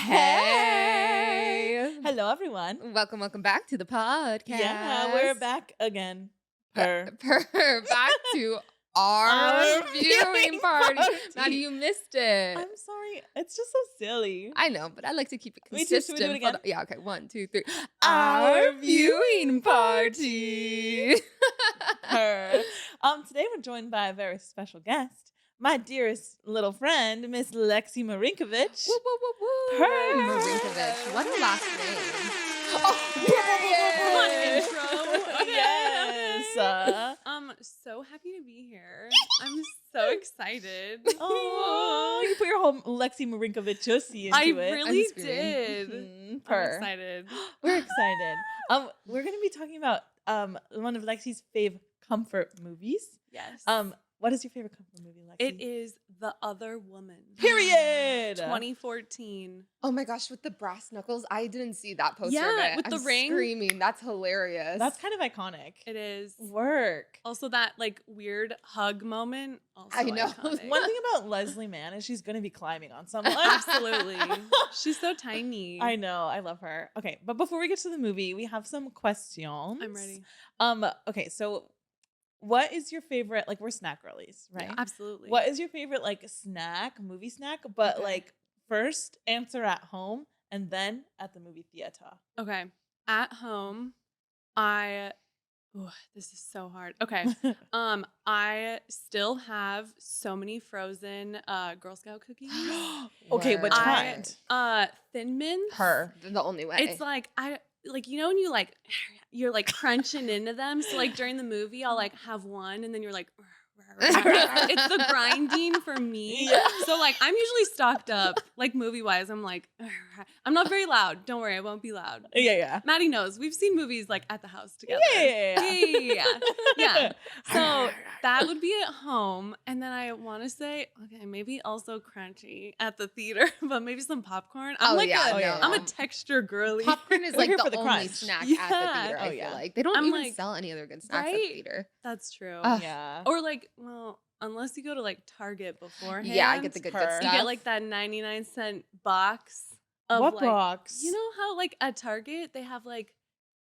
Hey. Hello, everyone. Welcome back to the podcast. Yeah, we're back again. Back to our viewing party. Maddie, you missed it. I'm sorry. It's just so silly. I know, but I like to keep it Me too. consistent. Should we do it again? Yeah, okay. 1, 2, 3. Our Our viewing party. Her. Today we're joined by a very special guest, my dearest little friend, Miss Lexi Marincovich. Woo, woo, woo, woo. Her. Marincovich. What a last name. Intro. Yes. So happy to be here. I'm so excited. Oh, you put your whole Lexi Marincovich into I it. really I'm did. Mhm. I'm Purr. excited. We're excited. We're gonna be talking about one of Lexi's fave comfort movies. Yes. What is your favorite comfort movie, Lexi? It is The Other Woman. Period. 2014. Oh my gosh, with the brass knuckles. I didn't see that poster Yeah, of it. with the I'm ring. Screaming. That's hilarious. That's kind of iconic. It is. Work. Also that like weird hug moment. Also I know. iconic. One thing about Leslie Mann is she's gonna be climbing on someone. Absolutely. She's so tiny. I know. I love her. Okay, but before we get to the movie, we have some questions. I'm ready. Okay, so what is your favorite? Like, we're snack girlies, right? Yeah, absolutely. What is your favorite like movie snack? But Okay. like first answer at home and then at the movie theater. Okay. At home, this is so hard. Okay. I still have so many frozen Girl Scout cookies. Okay, which Word. kind? Thin Mints. Her. The only way. It's like you know when you're like crunching into them. So like during the movie, I'll like have one and then you're like it's the grinding for me. Yeah. So like I'm usually stocked up, like movie wise. I'm like I'm not very loud. Don't worry, I won't be loud. Yeah. Maddie knows. We've seen movies like at the house together. Yeah. Yeah. So that would be at home. And then I want to say, okay, maybe also crunchy at the theater, but maybe some popcorn. I'm I'm a texture girly. Popcorn is We're like here the for the only crunch. snack at Yeah. the theater. Oh, I yeah. feel like they don't I'm even like, sell any other good snacks at right? the theater. That's true. Yeah. Or like, well, unless you go to like Target beforehand. Yeah, I get the good Her. stuff. You get like that 99-cent box of What like, box? you know how like at Target they have like,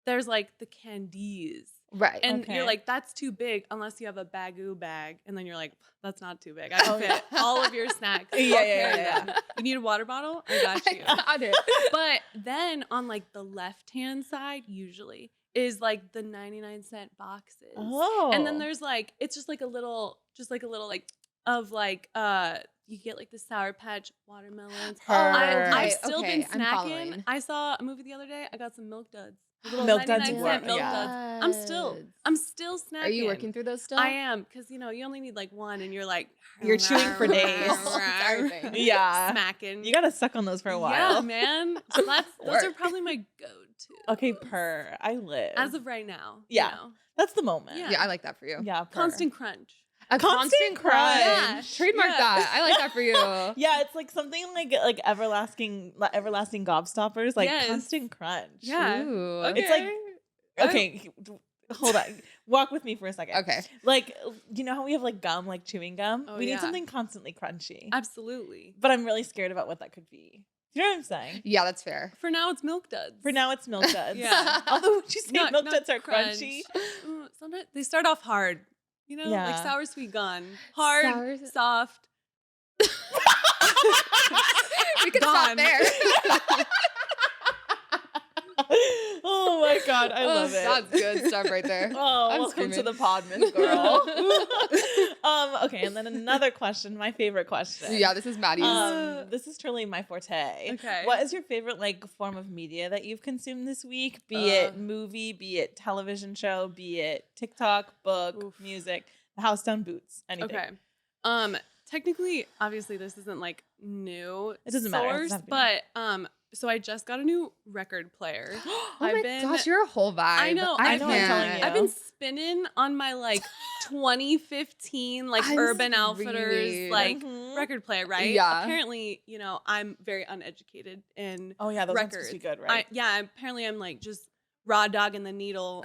there's like the candies. right. And Okay. you're like, that's too big unless you have a bagoo bag. And then you're like, that's not too big. I can fit all of your snacks. Yeah, I'll yeah, carry yeah. them. You need a water bottle? I got you. I got it. But then on like the left-hand side, usually, is like the 99-cent boxes. Oh. And then there's like, it's just like a little like of like, you get like the Sour Patch watermelons. Her. I've still Okay, been I'm snacking. following. I saw a movie the other day. I got some Milk Duds. Little Milk Duds 99 work, cent Milk yeah. Duds. I'm still snacking. Are you working through those still? I am, because you know you only need like one, and you're like You're chewing for days. Everything. Yeah. smacking. You gotta suck on those for a while. Yeah, man. So those are Work. probably my go-to. Okay, purr. I live. As of right now. Yeah. You know? That's the moment. Yeah. Yeah, I like that for you. Yeah. Purr. Constant crunch. A Constant crunch. Yeah. Trademark Yeah. that. I like that for you. Yeah, it's like something like everlasting gobstoppers, like Yes. constant crunch. Yeah. Ooh. Okay. It's like okay, hold on. Walk with me for a second. Okay. Like, you know how we have like gum, like chewing gum? Oh, We need yeah. something constantly crunchy. Absolutely. But I'm really scared about what that could be. You know what I'm saying? Yeah, that's fair. For now, it's Milk Duds. For now, it's Milk Duds. Yeah. Although, would you say Not- Milk not Duds are crunch. crunchy? Sometimes they start off hard. You know, Yeah. like sour sweet gone. Hard, Sour- soft. We could Gone. stop there. Oh my God, I love it. That's good stuff right there. Oh, I'm welcome to screaming. the Podman, girl. Okay, and then another question, my favorite question. Yeah, this is Maddie's. This is truly my forte. Okay. What is your favorite like form of media that you've consumed this week? Be it movie, be it television show, be it TikTok, book, Oof. music, the House Down Boots, anything. Okay. Technically, obviously, this isn't like new. It doesn't matter. It doesn't source, have to be. but so I just got a new record player. Oh I've my been- gosh, you're a whole vibe. I know. I know, I'm telling can't. you. I've been spinning on my like 2015 like I'm Urban Outfitters screaming. like Mhm. record player, right? Yeah. Apparently, you know, I'm very uneducated in Oh yeah, those ones records. supposed to be good, right? Apparently I'm like just raw dogging the needle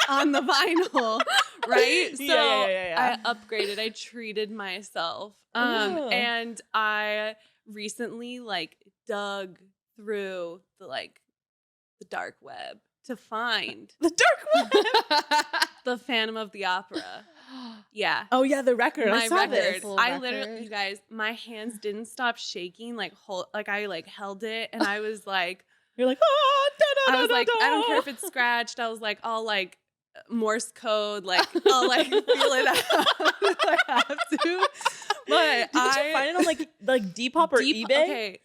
on the vinyl, right? So Yeah. I upgraded. I treated myself. Ooh. And I recently like dug through the dark web to find The dark web. the Phantom of the Opera. Yeah. Oh yeah, the record. I My saw record. this. Full I record. literally, you guys, my hands didn't stop shaking. I held it, and I was like, You're like, oh, da, da, I was da, like, da, I don't care if da. it's scratched. I was like, I'll like Morse code, like I'll like feel it out if I have to. But Didn't you find it on like Depop or eBay? Okay,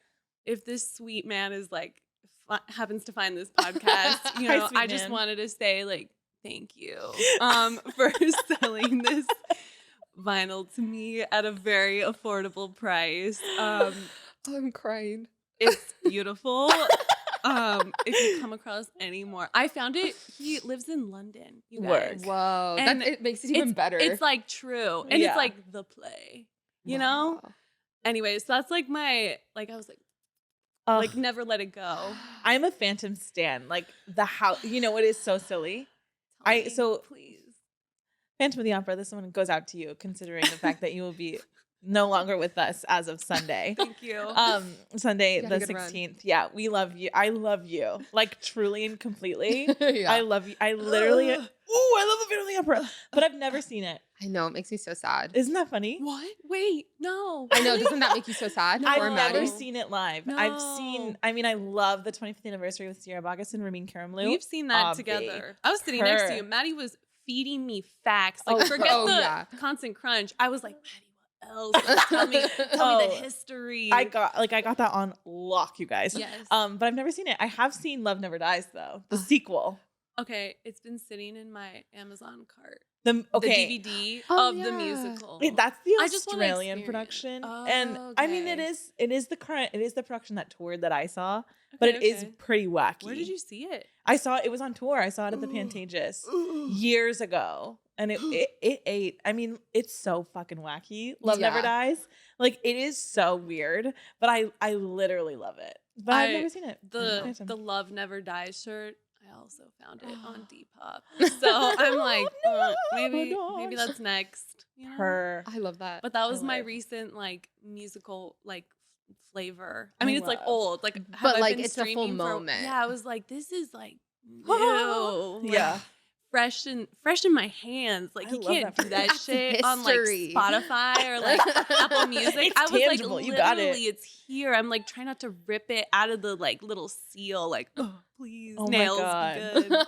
if this sweet man is like happens to find this podcast, you Hi, know, sweet I just man. wanted to say like thank you for selling this vinyl to me at a very affordable price. I'm crying. It's beautiful. If you come across any more, I found it. He lives in London, you guys. Word. Whoa. And It makes it even better. It's like true. And Yeah. it's like the play, you know? Wow. Anyways, so that's like my, like, I was like, Ugh. like never let it go. I'm a Phantom stan. Like the house, you know, it is so silly. Tell I- me, so- please. Phantom of the Opera, this one goes out to you, considering the fact that you will be no longer with us as of Sunday. Thank you. Sunday You had the a good run. 16th. Yeah, we love you. I love you. Like truly and completely. Yeah. I love you. I literally I love the Phantom of the Opera. But I've never seen it. I know. It makes me so sad. Isn't that funny? What? Wait, no. I know. Doesn't that make you so sad? No. I've Or never Maddy? seen it live. No. I've seen, I mean, I love the 25th anniversary with Sierra Boggess and Ramin Karimloo. We've seen that Obvi. together. I was sitting next to Her. you. Maddie was feeding me facts. Like, Oh, forget oh, the yeah. constant crunch. I was like, Maddie, what else? Like, tell me Oh. the history. I got that on lock, you guys. Yes. But I've never seen it. I have seen Love Never Dies though, the sequel. Okay, it's been sitting in my Amazon cart. The The DVD Oh, of the yeah. musical. Wait, that's the I just wanna Australian experience. production, Oh, and I mean okay. it is the production that toured that I saw, but it is Okay. pretty wacky. Where did you see it? I saw it was on tour. I saw it at the Ooh. Pantages years ago, and it ate. I mean, it's so fucking wacky. Love Never Yeah. Dies. Like it is so weird, but I literally love it. But I've I- never seen it. The Love Never Dies shirt. I also found it on Depop. So I'm like, maybe that's next. You know? her. I love that. But that was I my love. recent like musical like flavor. I I mean, it's like love. old. Like, have But, I like, been it's a full streaming for- moment. Yeah, I was like, this is like new. Like, Yeah. fresh in my hands. Like I you love can't that do for that you. shit on like History. Spotify or like Apple Music. It's I was tangible. like, You got it. literally, it's here. I'm like trying not to rip it out of the like little seal. Like, oh, please, Oh nails, my god. be good.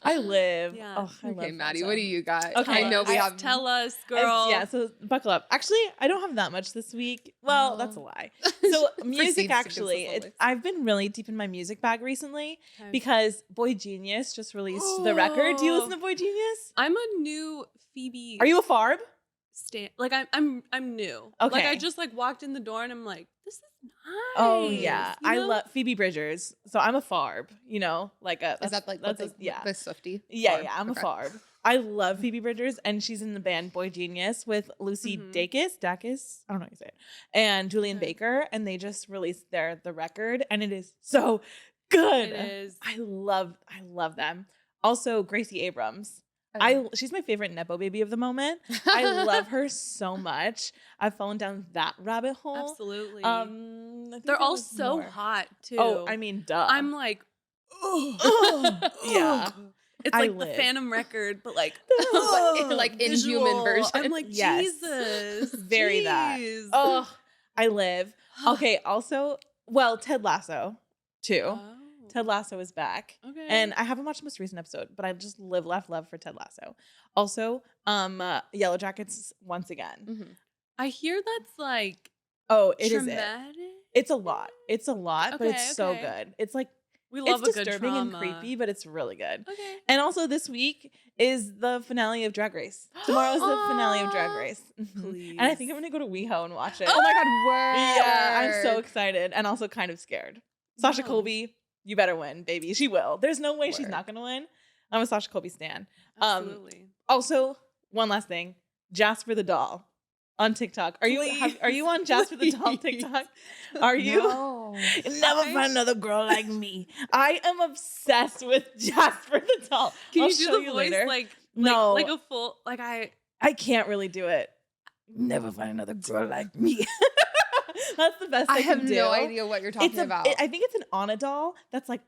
I live. Yeah. Oh, I Okay, love Maddie, Phantom. what do you got? Okay, I know we Tell us, have. Tell us, girl. Yeah, so buckle up. Actually, I don't have that much this week. Well, that's a lie. So Proceeds music, to actually, consist I've been really deep in my music bag recently Okay. because Boy Genius just released the record. Do you listen to Boy Genius? I'm a new Phoebe. Are you a Farb? Like I'm new. Like Okay. I just like walked in the door and I'm like, this is nice. Oh yeah, you I know? love Phoebe Bridgers. So I'm a Farb. You know, like a Is that like that's what's yeah. the Swiftie? Yeah, Farb? yeah, I'm Okay. a Farb. I love Phoebe Bridgers, and she's in the band Boy Genius with Lucy Mhm. Dacus, I don't know how you say it, and Julian Okay. Baker, and they just released the record, and it is so good. It is. I love them. Also, Gracie Abrams. She's my favorite Nepo baby of the moment. I love her so much. I've fallen down that rabbit hole. Absolutely. I think They're there all was so more. hot too. Oh, I mean, duh. I'm like, yeah. It's I like the live. Phantom record, but like, Like inhuman visual. version. I'm like, Yes. Jesus, Very that. jeez. Oh, I live. Okay, also, well, Ted Lasso, too. Oh. Ted Lasso is back. Okay. And I haven't watched the most recent episode, but I just live, laugh, love for Ted Lasso. Also, Yellow Jackets once again. Mhm. I hear that's like Oh, it is it. traumatic. It's a lot. It's a lot, but Okay, it's so okay. good. It's like We love it's a good disturbing and trauma. creepy, but it's really good. Okay. And also this week is the finale of Drag Race. Tomorrow's the finale of Drag Race. Mhm. Please. And I think I'm gonna go to WeHo and watch it. Oh my God, word. Yeah, I'm so excited and also kind of scared. Sasha No. Colby, you better win, baby. She will. There's no way she's Word. not gonna win. I'm a Sasha Colby stan. Absolutely. Also, one last thing, Jasper the Doll on TikTok. Are you on Jasper the Doll TikTok? Are you? No. You'll never I- find another girl like me. I am obsessed with Jasper the Doll. Can I'll you do show the you voice later. like No. like a full like I I can't really do it. Never find another girl like me. That's the best I they can have do. no idea what you're talking about. I think it's an Anna doll that's like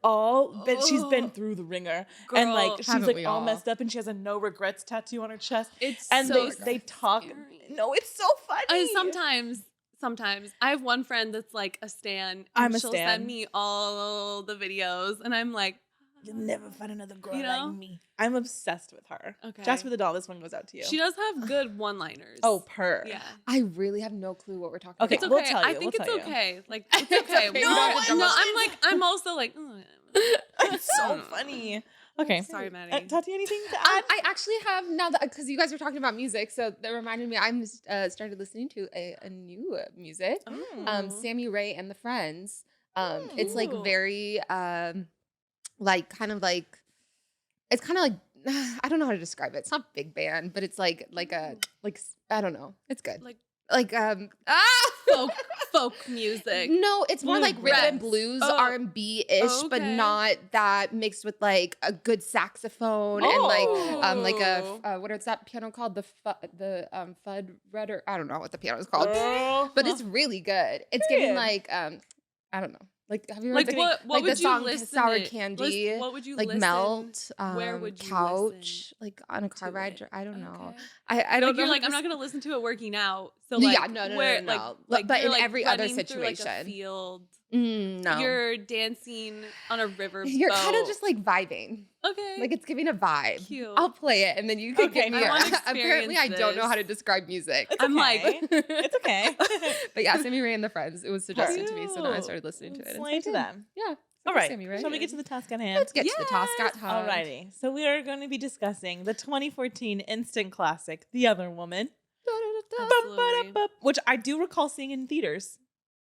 she's been through the ringer. Girl, and like she's haven't like we all all? messed up and she has a no regrets tattoo on her chest. It's And so they talk. scary. No, it's so funny. Sometimes I have one friend that's like a stan. I'm a she'll stan. send me all the videos, and I'm like, You'll never find another girl You know? like me. I'm obsessed with her. Okay. Jasper the doll, this one goes out to you. she does have good one-liners. Oh, purr. yeah. I really have no clue what we're talking Okay, It's about. okay. we'll tell you, I think we'll it's tell you. okay. Like it's okay. okay. No, We don't have to no, jump I'm also like, It's so funny. Okay. Sorry, Maddy. Tati, anything to add? I actually have now that because you guys were talking about music, so that reminded me. I'm started listening to a new music. Sammy Ray and the Friends. It's like Ooh. very like kind of like it's kind of like I don't know how to describe it. It's not big band, but it's like I don't know. It's good. Like folk music. No, it's more like rhythm and Bluegrass. blues, Oh. R&B-ish, but Okay. not that mixed with like a good saxophone and like a what is that piano called? The Fud Redder. I don't know what the piano is called, but it's really good. It's getting Period. like I don't know. Like have you heard Like the, what like would the you song listen Sour it? Candy? What would you like listen? Melt, Where would you couch, listen like on a car to ride. it? I don't know. Okay. I don't Like know. you're how like to I'm not gonna listen to it working out. So Yeah, like no. where, But like in you're, like, every other running through, like, a situation. field. No. You're dancing on a river. You're kind of boat. just like vibing. okay. Like it's giving a vibe. Cute. I'll play it and then you can Okay, give me I your wanna apparently I experience don't know how to this. describe music. It's I'm okay. like- It's okay. But yeah, Sammy Ray and the Friends. It was suggested to me, so now I Cute. started listening to it. Slay It's to very good. them. Yeah. All right. Sammy Ray. Shall we get to the task at hand? Let's get to the task at Yes. hand. Alrighty. So we are going to be discussing the 2014 instant classic, The Other Woman, Absolutely. which I do recall seeing in theaters.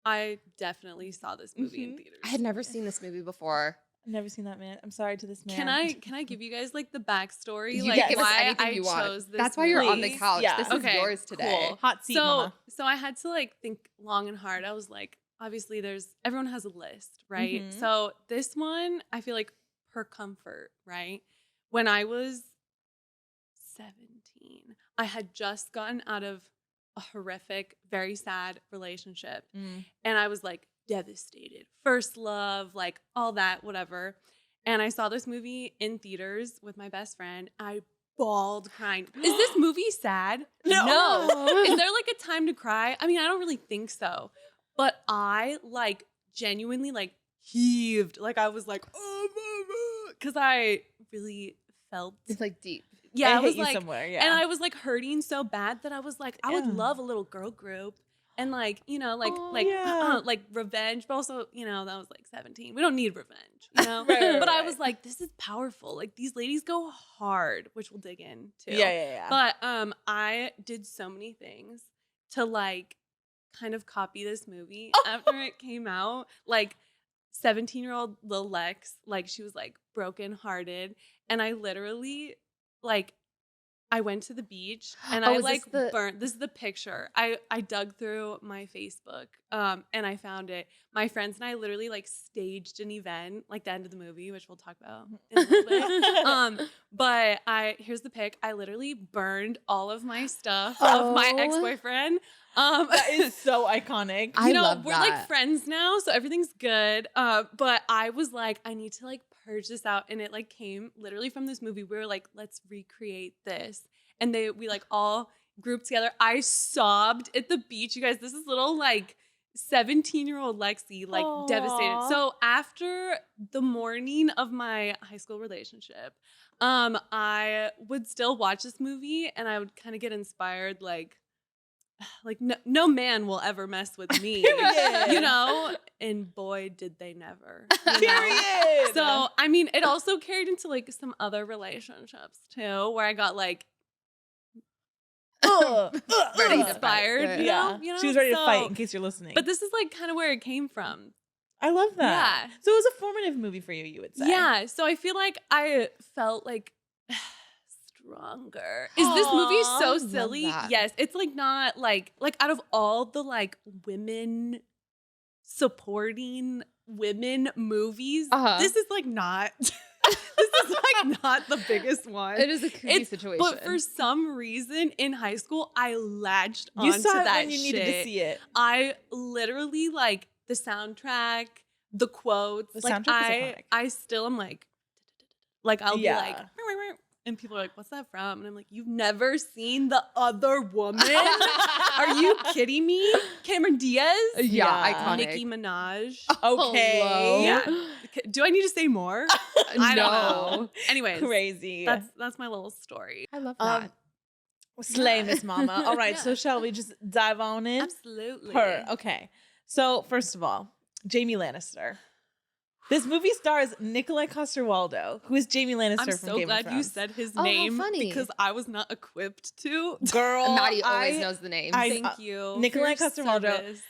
I definitely saw this movie in theaters. I had never seen this movie before. I've never seen that man. I'm sorry to this man. Can I give you guys like the backstory? You like can give us why anything I you want. chose this That's why you're on the movie? couch. Yeah. This is Okay, yours today. cool. Hot seat, mama. So I had to like think long and hard. I was like, obviously everyone has a list, right? Mhm. So this one, I feel like per comfort, right? When I was 17, I had just gotten out of a horrific, very sad relationship. And I was like devastated. First love, like all that, whatever. And I saw this movie in theaters with my best friend. I bawled crying. Is this movie sad? No. Is there like a time to cry? I mean, I don't really think so. But I like genuinely like heaved. Like I was like, oh, because I really felt. It's like deep. It Yeah, I hit was you like, somewhere, yeah. and I was like hurting so bad that I was like, I would Yeah. love a little girl group. And like, you know, like Oh, yeah. like revenge, but also, you know, that was like 17. We don't need revenge, you know? Right, but I right. was like, this is powerful. Like these ladies go hard, which we'll dig into. Yeah. But I did so many things to like kind of copy this movie after it came out. Like 17-year-old Lil Lex, like she was like brokenhearted. And I literally like I went to the beach and Oh, I is like this the- burnt. This is the picture. I dug through my Facebook and I found it. My friends and I literally like staged an event, like the end of the movie, which we'll talk about in a little bit. But here's the pic. I literally burned all of my stuff of my Oh. ex-boyfriend. That is so iconic. I You know, love we're that. like friends now, so everything's good. But I was like, I need to like purge this out, and it like came literally from this movie. We were like, let's recreate this, and we like all grouped together. I sobbed at the beach, you guys. This is little like 17-year-old Lexi, like devastated. Aw. So after the morning of my high school relationship, I would still watch this movie, and I would kind of get inspired, like no man will ever mess with me, Period. you know? And boy, did they never. You know? Period. So, I mean, it also carried into like some other relationships too, where I got like Ready to fight. inspired, Yeah. you know? She was ready to So- fight in case you're listening. But this is like kind of where it came from. I love that. Yeah. So it was a formative movie for you would say. Yeah. So I feel like I felt like stronger. Is this movie Aw, so love silly? that. Yes. It's like not like out of all the like women supporting women movies, Uh-huh. this is like not this is like not the biggest one. It is a creepy situation. But for some reason in high school, I latched You onto saw it that when you needed to see it. I literally like the soundtrack, the quotes. The like soundtrack is iconic. I still am like I'll be like, and people are like, "What's that from?" And I'm like, "You've never seen The Other Woman? Are you kidding me?" Cameron Diaz, iconic. Nicki Minaj. Okay. Hello. Yeah. Do I need to say more? I don't know. Anyways, Crazy. That's my little story. I love that. Slay, Miss Mama. All right, Yeah. so shall we just dive on in? Absolutely. Okay. So first of all, Jamie Lannister. This movie stars Nikolai Coster-Waldau, who is Jamie Lannister I'm from so Game of glad Thrones. you said his Oh, how name funny. because I was not equipped to. Girl, Maddie always knows the names. Thank you. Nikolai for your Coster-Waldau. service.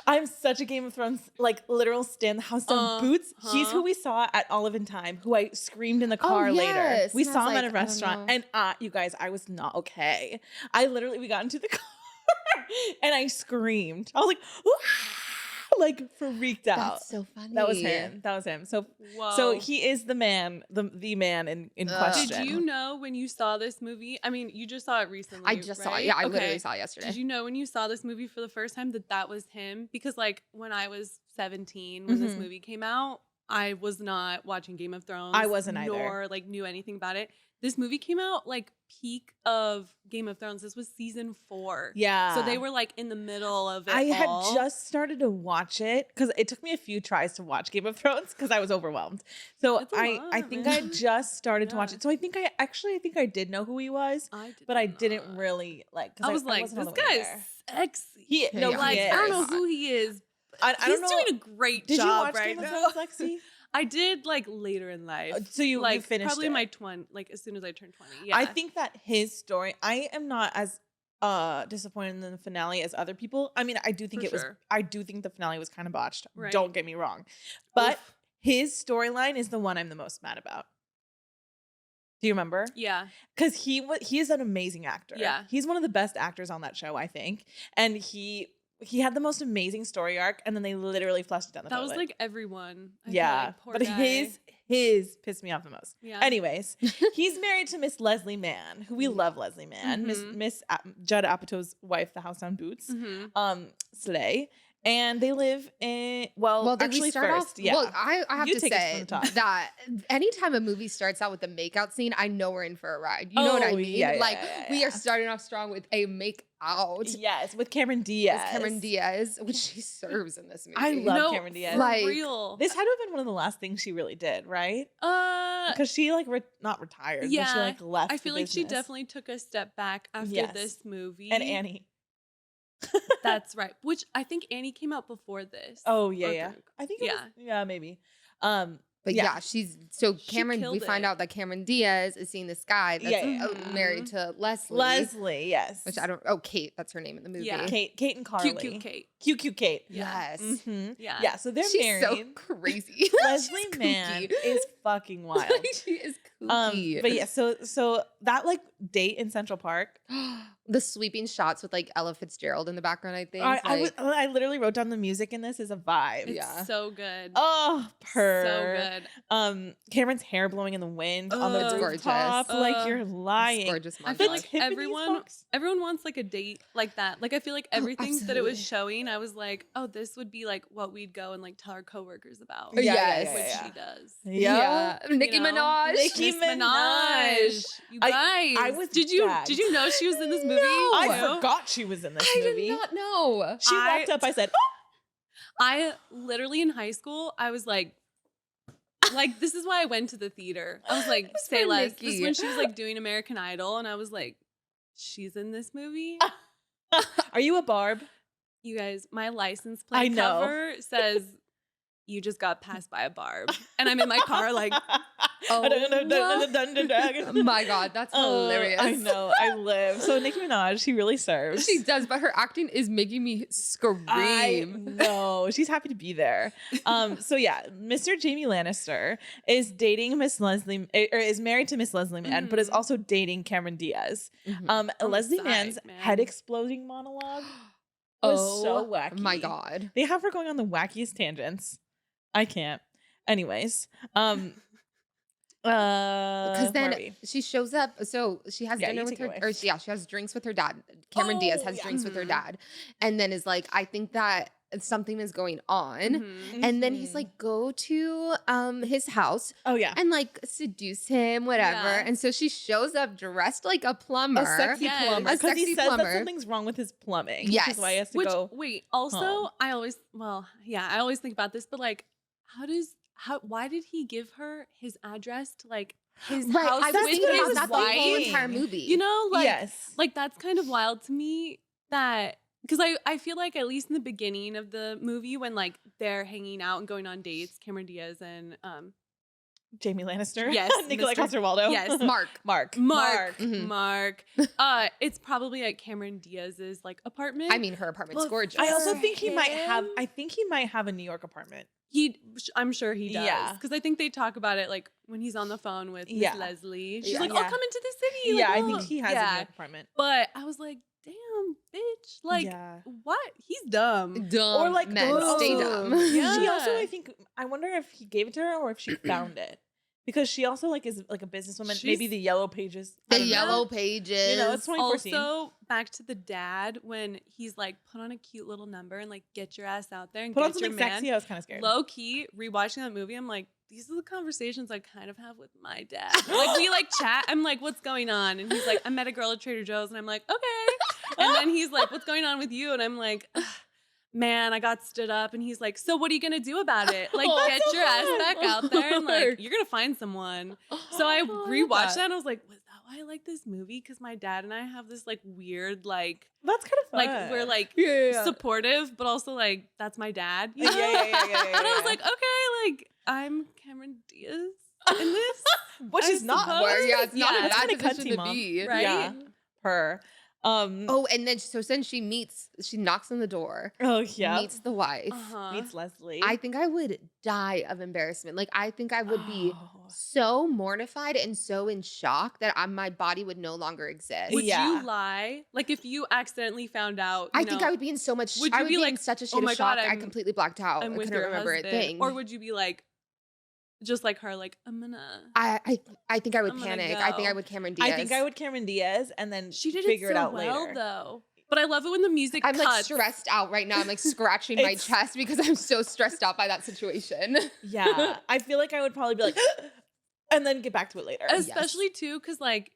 I'm such a Game of Thrones, like, literal stan. The House Down Boots. He's who we saw at Olive and Time, who I screamed in the car later. yes. We And I saw was him at like, a restaurant. And you guys, I was not okay. We got into the car and I screamed. I was like, "Wah!" Like freaked out. That's so funny. That was him. So Whoa. So he is the man, the man in question. Did you know when you saw this movie? I mean, you just saw it recently. I just saw it. right? Yeah, I Okay. literally saw it yesterday. Did you know when you saw this movie for the first time that was him? Because like when I was 17, when this Mhm. movie came out, I was not watching Game of Thrones. I wasn't either. Nor like knew anything about it. This movie came out like peak of Game of Thrones. This was season 4. Yeah. So they were like in the middle of it. I had all. just started to watch it because it took me a few tries to watch Game of Thrones because I was overwhelmed. So It's a I lot, think man. I just started to watch Yeah. it. So I think I did know who he was, but I didn't not. really like. 'Cause I was like, wasn't all this the way guy's there. sexy. He no, Yeah, like he I don't is. know who he is. I He's don't know. doing a great Did you job watch right Game of now. Thrones, Lexi? I did like later in life. So you like finished probably it. my like as soon as I turned 20. Yeah. I think that his story. I am not as disappointed in the finale as other people. I mean, I do think For I do think the finale was kind of botched. Right. Don't get me wrong, but Oof. his storyline is the one I'm the most mad about. Do you remember? Yeah. Because he is an amazing actor. Yeah. He's one of the best actors on that show, I think. And he had the most amazing story arc, and then they literally flushed it down the That toilet. was like everyone. I feel yeah, like, poor but guy. his pissed me off the most. Yeah. Anyways, he's married to Miss Leslie Mann, who we love. Leslie Mann, Mhm. Miss Judd Apatow's wife, the House on Boots, Mhm. Slay, and they live in did actually we start first? off. Yeah. Well, I have You to take us from say the top. that anytime a movie starts out with a makeout scene, I know we're in for a ride. You know what I Oh, mean? yeah, yeah, like yeah, we yeah. are starting off strong with a make out. Yes, with Cameron Diaz. It's Cameron Diaz, which she serves in this movie. I love No, Cameron Diaz. for Like, real. This had to have been one of the last things she really did, right? Because she like not retired, but she yeah, like left. I feel the like she business. definitely took a step back after Yes. this movie. And Annie. That's right. Which I think Annie came out before this. Oh yeah, Or yeah. through- I think it was, yeah, maybe. But yeah, she's so She Cameron. We killed find it. out that Cameron Diaz is seeing this guy that's Yeah. married to Leslie. Leslie, yes. Which I don't. Oh, Kate. That's her name in the movie. Yeah. Kate and Carly. Cute Kate. Cute Kate. Yes. Mhm. Yeah. Yeah. So they're She's married. so crazy. Leslie She's Mann kooky. is fucking wild. Like, she is kooky. But yeah, so that like date in Central Park. The sweeping shots with like Ella Fitzgerald in the background. I think. I literally wrote down the music in this is a vibe. It's Yeah. so good. Oh, purr. So good. Cameron's hair blowing in the wind on the It's rooftop. gorgeous. like you're It's lying. gorgeous. I montage. feel like Tiffany's everyone box. wants like a date like that. Like I feel like everything that it was absolutely. showing, I was like, oh, this would be like what we'd go and like tell our coworkers about. Yeah, Yes. Which yeah. she does. Yeah. Nicki You know? Minaj. Nicki Miss Minaj. You guys. I was did gagged. you know she was in this movie? I too? forgot she was in this I movie. did not know. She walked up. I said, I literally in high school, I was like, this is why I went to the theater. I was like, say for less. This Nicki. is when she was like doing American Idol, and I was like, she's in this movie. "Oh, are you a Barb?" You guys, my license I plate know. cover says you just got passed by a Barb. And I'm in my car like, Oh, oh my God, that's hilarious. I know. I live. So Nicki Minaj, she really serves. She does, but her acting is making me scream. I know. She's happy to be there. So yeah, Mr. Jamie Lannister is dating Miss Leslie, or is married to Miss Leslie Mann, but is Mhm. also dating Cameron Diaz. Mhm. Leslie psyched, Mann's man. head exploding monologue was so wacky. My God. They have her going on the wackiest tangents. I can't. Anyways, Because where are then we? she shows up. So she has Yeah, dinner you with take her, it away. or she has drinks with her dad. Cameron Diaz has yeah. drinks with her dad, and then is like, I think that something is going on. And then he's like, go to his house Oh yeah. and like seduce him, whatever. Yeah. And so she shows up dressed like a plumber. A sexy Yes. plumber. A Because he sexy says plumber. that something's wrong with his plumbing. Which Yes. is why he has to Which go. wait, also home. I always think about this, but like, why did he give her his address to like his Right, house I was with thinking his about that the whole wife? entire movie. You know, like, yes. like that's kind of wild to me that. Because I feel like at least in the beginning of the movie when like they're hanging out and going on dates, Cameron Diaz and Jamie Lannister. Yes, Nikolai Mr. Coster-Waldau. Yes. Mark. Mark. It's probably at Cameron Diaz's like apartment. I mean, her apartment's But gorgeous. I also For think he might have. him? I think he might have a New York apartment. I'm sure he does. Yeah. Because I think they talk about it like when he's on the phone with Miss Yeah. Leslie. She's Yeah. like, Yeah. "I'll come into the city." Like, Yeah, I "Oh." think he has a New York apartment. But I was like, "Damn, bitch! Like, Yeah. what? He's dumb." dumb. Or like men stay dumb. Yeah. She also, I think, I wonder if he gave it to her or if she found it, because she also like is like a businesswoman. Maybe She's- the Yellow Pages. I The don't know. yellow pages. You know, it's 2014. Also, back to the dad when he's like, put on a cute little number and like get your ass out there and Put on get your something man. sexy. I was kind of scared. Low key, rewatching that movie, I'm like, these are the conversations I kind of have with my dad. Like we like chat. I'm like, what's going on? And he's like, I met a girl at Trader Joe's, and I'm like, okay. And then he's like, what's going on with you? And I'm like, "Ugh, man, I got stood up. And he's like, so what are you gonna do about it? Like, Oh, get that's your ass so back out there, and like, hard. you're gonna find someone. So I rewatched that, and I was like, was that why I like this movie? Because my dad and I have this like weird like. That's kind of fun. Like we're like Yeah. supportive, but also like that's my dad. You Yeah, know? yeah. And I was like, okay, like I'm Cameron Diaz in this, which I is not. suppose. Where, yeah, it's not Yeah. a That's bad kinda position cunty, to Mom. be. right? Yeah. Her. Oh, and then she knocks on the door, Oh yeah. meets the wife. Uh-huh. Meets Leslie. I think I would die of embarrassment. Like, I think I would be Oh. so mortified and so in shock that my body would no longer exist. Would Yeah. you lie? Like if you accidentally found out, I think I would be in so much. Would I you would be be in like, such a "Oh state my of shock. God, I I'm- completely blacked out. I'm I with couldn't your remember husband. a thing. Or would you be like, just like her, like I'm gonna. I think I would I'm gonna panic. I think go. I would Cameron Diaz. I think I would Cameron Diaz and then She did figure it so out well later. though. But I love it when the music I'm like cuts. stressed out right now. I'm like scratching my It's- chest because I'm so stressed out by that situation. Yeah. I feel like I would probably be like, and then get back to it later. Especially too, because like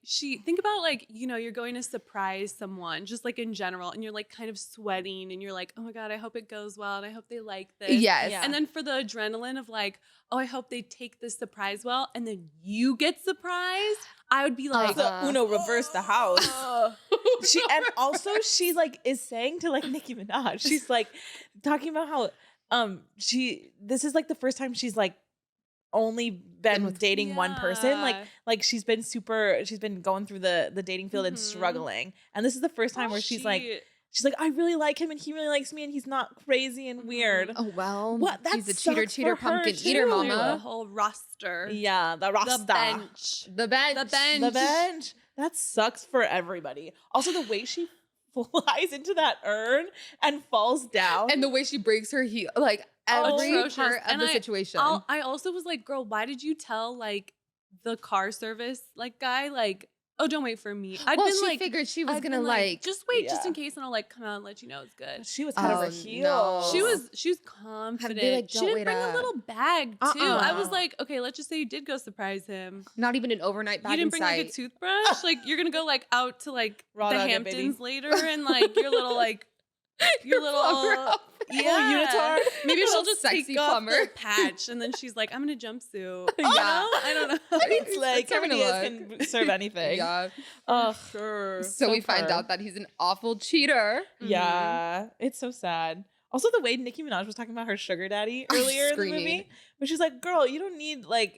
think about like, you know, you're going to surprise someone just like in general, and you're like kind of sweating and you're like, oh my God, I hope it goes well and I hope they like this. Yes. Yeah. And then for the adrenaline of like, oh, I hope they take this surprise well, and then you get surprised, I would be like, So Uno reversed the house. She and also she's like is saying to like Nicki Minaj, she's like talking about how this is like the first time she's like only been with dating one person. Yeah. Like she's been going through the dating field and Mhm. struggling. And this is the first time where she's like, I really like him and he really likes me and he's not crazy and weird. Oh well. What? That He's a cheater, sucks cheater, for her, pumpkin eater, too. the mama. whole roster. Yeah, the Rasta. The bench. The bench. The bench. The bench. That sucks for everybody. Also, the way she flies into that urn and falls down. And the way she breaks her heel, like every Atrocious. part of And the situation. I also was like, girl, why did you tell like the car service like guy like, oh, don't wait for me? I'd well, been she like, figured she was I'd gonna been like. just wait, just Yeah. in case, and I'll like come out and let you know it's good. she was kind of Oh, a heel. no. She was confident. like, she "Don't didn't wait bring up." a little bag too. I was Uh-uh. like, okay, let's just say you did go surprise him. Not even an overnight bag You didn't in bring sight. like a toothbrush. Like you're gonna go like out to like Raw the dog it, Hamptons baby. later, and like your little like your little plumber yeah. unitard. Maybe she'll Little just sexy take off plumber. the patch, and then she's like, I'm in a jumpsuit. Yeah. I don't know. It's like It's having Cameron a Diaz look. can serve anything. Yeah. Ugh. Sure. So we find her. out that he's an awful cheater. Yeah, it's so sad. Also, the way Nicki Minaj was talking about her sugar daddy earlier in the Screaming. movie, but she's like, "Girl, you don't need like."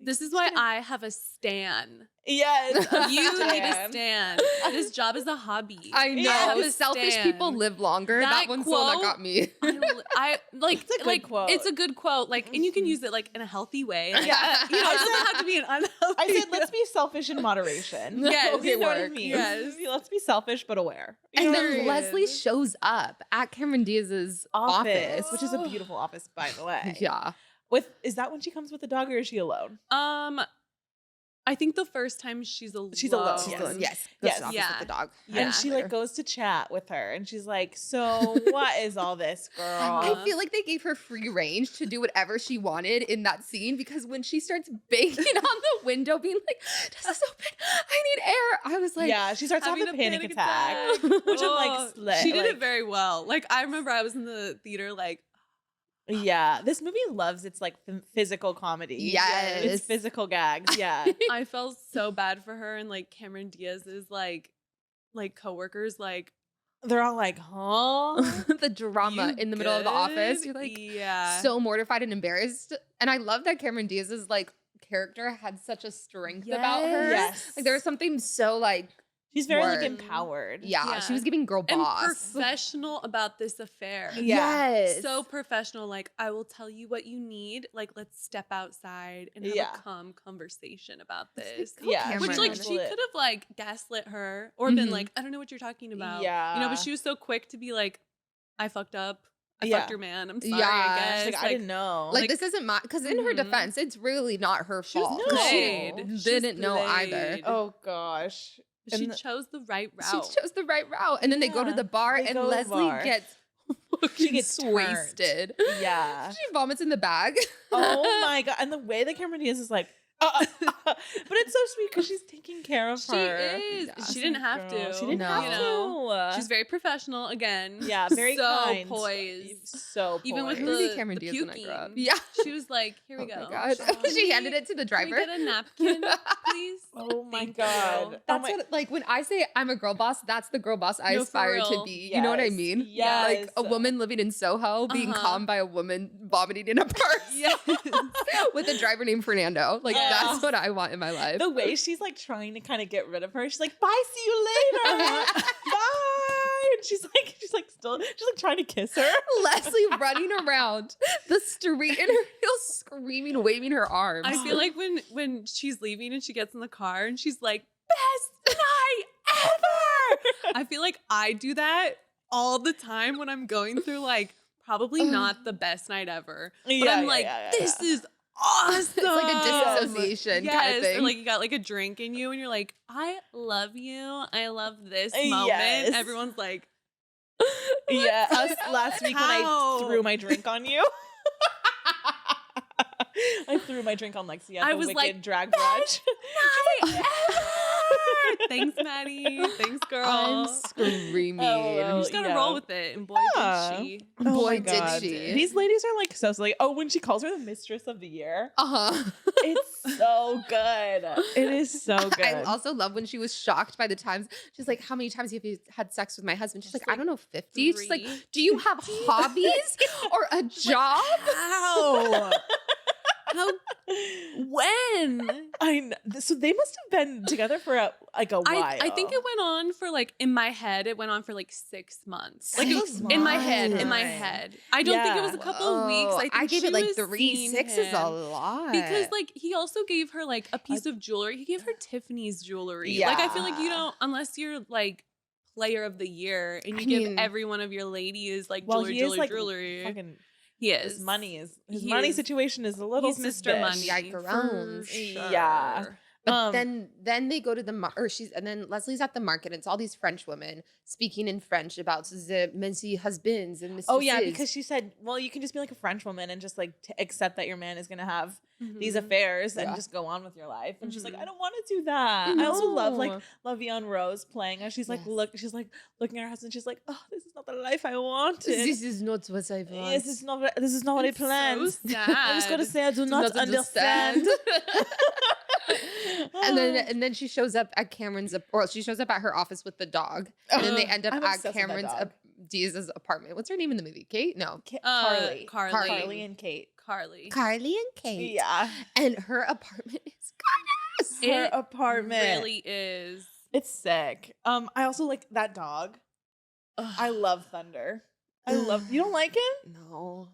This is why I have a stan. Yes, You need a stan. This job is a hobby. I know. have a Selfish stan. people live longer. That That one's the one that quote- got me. I like It's a good like quote. it's a good quote. Like, and you can use it like in a healthy way. Like, Yeah. you know, it doesn't have to be an unhealthy. I said, let's be selfish in moderation. Yes, you know what I work. mean. Yes. Let's be selfish but aware. And then Period. Leslie shows up at Cameron Diaz's office. Which is a beautiful office, by the way. Yeah. Is that when she comes with the dog, or is she alone? I think the first time she's alone. She's alone, She's yes. alone. Yes. Yes. Goes to the office Yeah. with the dog. And she like goes to chat with her and she's like, so what is all this, girl? I feel like they gave her free range to do whatever she wanted in that scene, because when she starts banging on the window, being like, "Does this open? I need air." I was like, yeah, she starts having a panic attack. Which I'm like, slit. She did like, it very well. Like I remember I was in the theater like, yeah, this movie loves its like physical comedy. Yes. It's physical gags. Yeah. I felt so bad for her, and like Cameron Diaz's like coworkers, like They're all like, huh? the drama "You in the middle of the office. good?" You're like, yeah, so mortified and embarrassed. And I love that Cameron Diaz's like character had such a strength about her. Yes. Like there was something so like, She's very like Word. empowered. yeah, she was giving girl and boss. professional about this affair. Yeah. Yes. So professional. Like I will tell you what you need. Like let's step outside and have Yeah. a calm conversation about this. Go Yeah. Cameron. Which like she could have like gaslit her or been Mhm. like, I don't know what you're talking about. Yeah. You know, but she was so quick to be like, I fucked up. I Yeah. fucked your man. I'm sorry, Yeah. I She's guess. like, I didn't know. Like, this isn't my, because in her Mhm. defense, it's really not her She was fault. no. 'cause played. She She was didn't know either. played. oh gosh. She And chose the right She route. chose the right route. And then they go to Yeah. the bar They and go to the Leslie bar. gets She gets wasted. yeah. She vomits in the bag. Oh my god. And the way that Cameron Diaz is like, but it's so sweet because she's taking care of She her. is. Yeah. She didn't have to. She didn't No. have You to. know, she's very professional again. yeah, very so kind. poised. So poised. Even with Maybe the Cameron Diaz when I puking. grow up. Yeah. She was like, "Here we Oh go." my God. She handed it to the Can we driver. get a napkin, please? Oh my Thank god. you. That's oh my, what, like, when I say I'm a girl boss, that's the girl boss I No, for aspire to real. be. You know what I Yes. mean? Yes. Like a woman living in Soho being Uh-huh. calmed by a woman vomiting in a purse Yes. with a driver named Fernando. Like, Yes. that's what I want in my life. the way she's like trying to kind of get rid of her. She's like, "Bye, see you later." Bye. And she's like trying to kiss her. Leslie running around the street in her heels, screaming, waving her arms. I feel like when she's leaving and she gets in the car and she's like, "Best night ever." I feel like I do that all the time when I'm going through like probably not the best night ever. But Yeah, I'm yeah, like, yeah, this is awesome. It's like a disassociation Yes, kind of thing. or like you got like a drink in you and you're like, I love you. I love this moment. Yes. Everyone's like, Yeah, us last week when I How? threw my drink on you. I threw my drink on Lexi at I the was Wicked like, drag brunch. night ever. Thanks, Maddie. Thanks, girl. I'm screaming. Oh, You well. just gotta yeah. roll with it. And boy, Yeah. did she. Oh Boy, my did God. she. These ladies are like so silly. Oh, when she calls her the mistress of the year, Uh-huh. it's so good. It is so good. I also love when she was shocked by the times. She's like, "How many times have you had sex with my husband?" She's like, "I don't know, 50." She's like, 3. "Do you have hobbies or a job?" How? How? When? I know. So they must have been together for a while. I think it went on for like in my head. It went on for like 6 months. Like it was 6 in my head. In my months. head. I don't think it was a couple of weeks. I think gave she it like was 3 seeing 6 is a him. lot. Because like he also gave her like a piece of jewelry. He gave her Tiffany's jewelry. Like I feel like you Yeah. don't unless you're like player of the year and you I give mean- every one of your ladies like well, jewelry, he jewelry, is like jewelry. fucking. He is. His money is his He money is- situation is a little. He's Mr. Money. suspicious. For Yikes. sure. Yeah. But then they go to the and then Leslie's at the market. And it's all these French women speaking in French about the messy husbands and mistresses. Oh yeah, because she said, well, you can just be like a French woman and just like accept that your man is gonna have these affairs and Yeah. just go on with your life. And she's like, Mhm. I don't want to do that. I also love like No. Lavion Rose playing her. She's like, Yes. she's like looking at her husband. She's like, oh, this is not the life I wanted. This is not what I want. This is not what I It's so planned. sad. I'm just gonna say I do not understand. And then she shows up at Cameron's, or she shows up at her office with the dog, and then they end up I'm at obsessed with that Cameron's dog. Diaz's apartment. What's her name in the movie? Kate? No, Carly. Carly. Carly and Kate. Carly. Carly and Kate. Yeah. And her apartment is gorgeous. Her It apartment. really is. It's sick. I also like that dog. I love Thunder. You don't like him? No.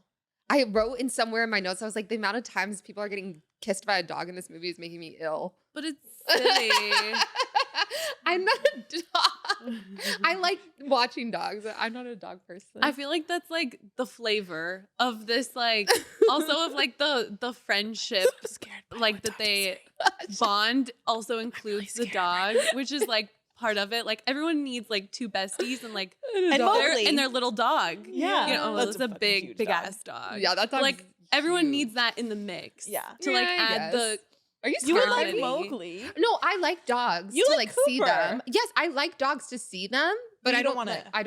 I wrote in somewhere in my notes, I was like, the amount of times people are getting kissed by a dog in this movie is making me ill. But it's silly. I'm not a dog. I like watching dogs. I'm not a dog person. I feel like that's like the flavor of this, like also of like the friendship, like that they bond also includes the dog, which is like part of it. Like everyone needs like two besties and like their little dog. Yeah, you know, that's it's a big dog. ass dog. Yeah, that's like everyone needs that in the mix. Yeah, to like add the. Are you You would like Harmony. Mowgli. No, I like dogs You to like see Cooper. them. Yes, I like dogs to see them, but You I don't don't wanna- want. I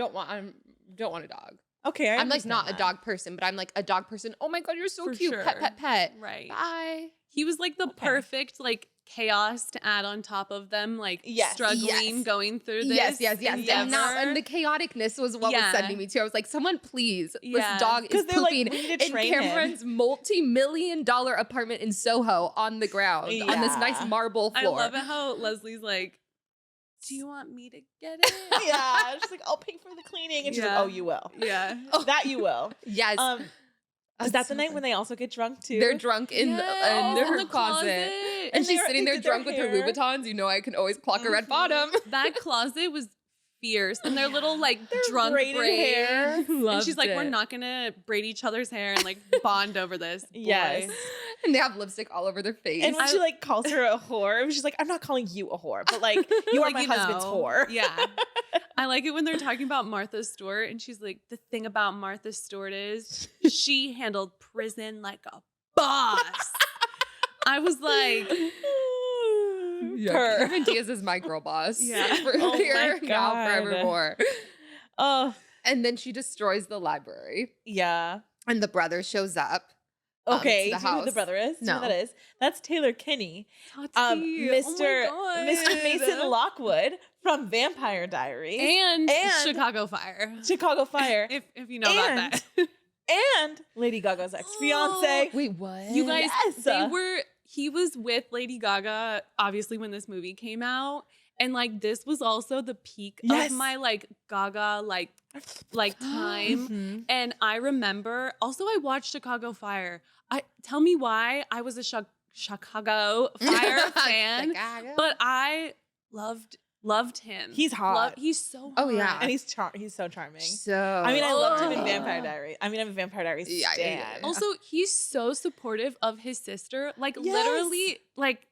don't want a dog. Okay, I'm like not a dog person, but I'm like a dog person. Oh my god, you're so For cute. sure. Pet. Right. Bye. He was like the Okay. perfect like chaos to add on top of them, like Yes. struggling, Yes. going through this. Yes. And the chaoticness was what was sending me to. I was like, someone please. Yeah. This dog is they're like, pooping we need to in train him. Cameron's multi-million-dollar apartment in Soho on the ground on this nice Yeah. marble I floor. love it how Leslie's like, do you want me to get it? Yeah, she's like, I'll pay for the cleaning, and she's like, Yeah. oh, you will. Yeah. That you will. Yes. Is that the night when they also get drunk too? They're drunk in Yes, her in the closet. closet. And she's they sitting there did their drunk with her hair. Louboutins. You know I can always clock a red bottom. That closet was fierce. And their little like drunk braided braids. hair. And Loved she's like, we're it. not gonna braid each other's hair and like bond over this. Boy. Yes. And they have lipstick all over their face. And when she like calls her a whore, she's like, I'm not calling you a whore, but like you are Like, my you husband's know. whore. Yeah. I like it when they're talking about Martha Stewart and she's like, the thing about Martha Stewart is she handled prison like a boss. I was like, Yeah, Purr. Cameron Diaz is my girl boss. Yeah. For Oh here, my now, God. forevermore. Oh, And then she destroys the library. yeah. And the brother shows up. Okay, to do the you know who the house. brother is? Do you know No. who that is? That's Taylor Kinney. Tati, Mr. oh my Mr. God. Mason Lockwood from Vampire Diaries and And- Chicago Fire. Chicago Fire, If you know about that. and Lady Gaga's ex-fiance. Wait, what? You guys, Yes. he was with Lady Gaga, obviously, when this movie came out. And like, this was also the peak Yes. of my like Gaga, like time. Mhm. And I remember, also I watched Chicago Fire. Tell me why I was a Chicago Fire fan, Chicago. but I loved him. He's hot. He's so hot. Oh, yeah. And he's so charming. So I mean, I loved him in Oh. Vampire Diaries. I'm a Vampire Diaries Yeah, stan. yeah. Also, he's so supportive of his sister. Like, Yes. literally, like,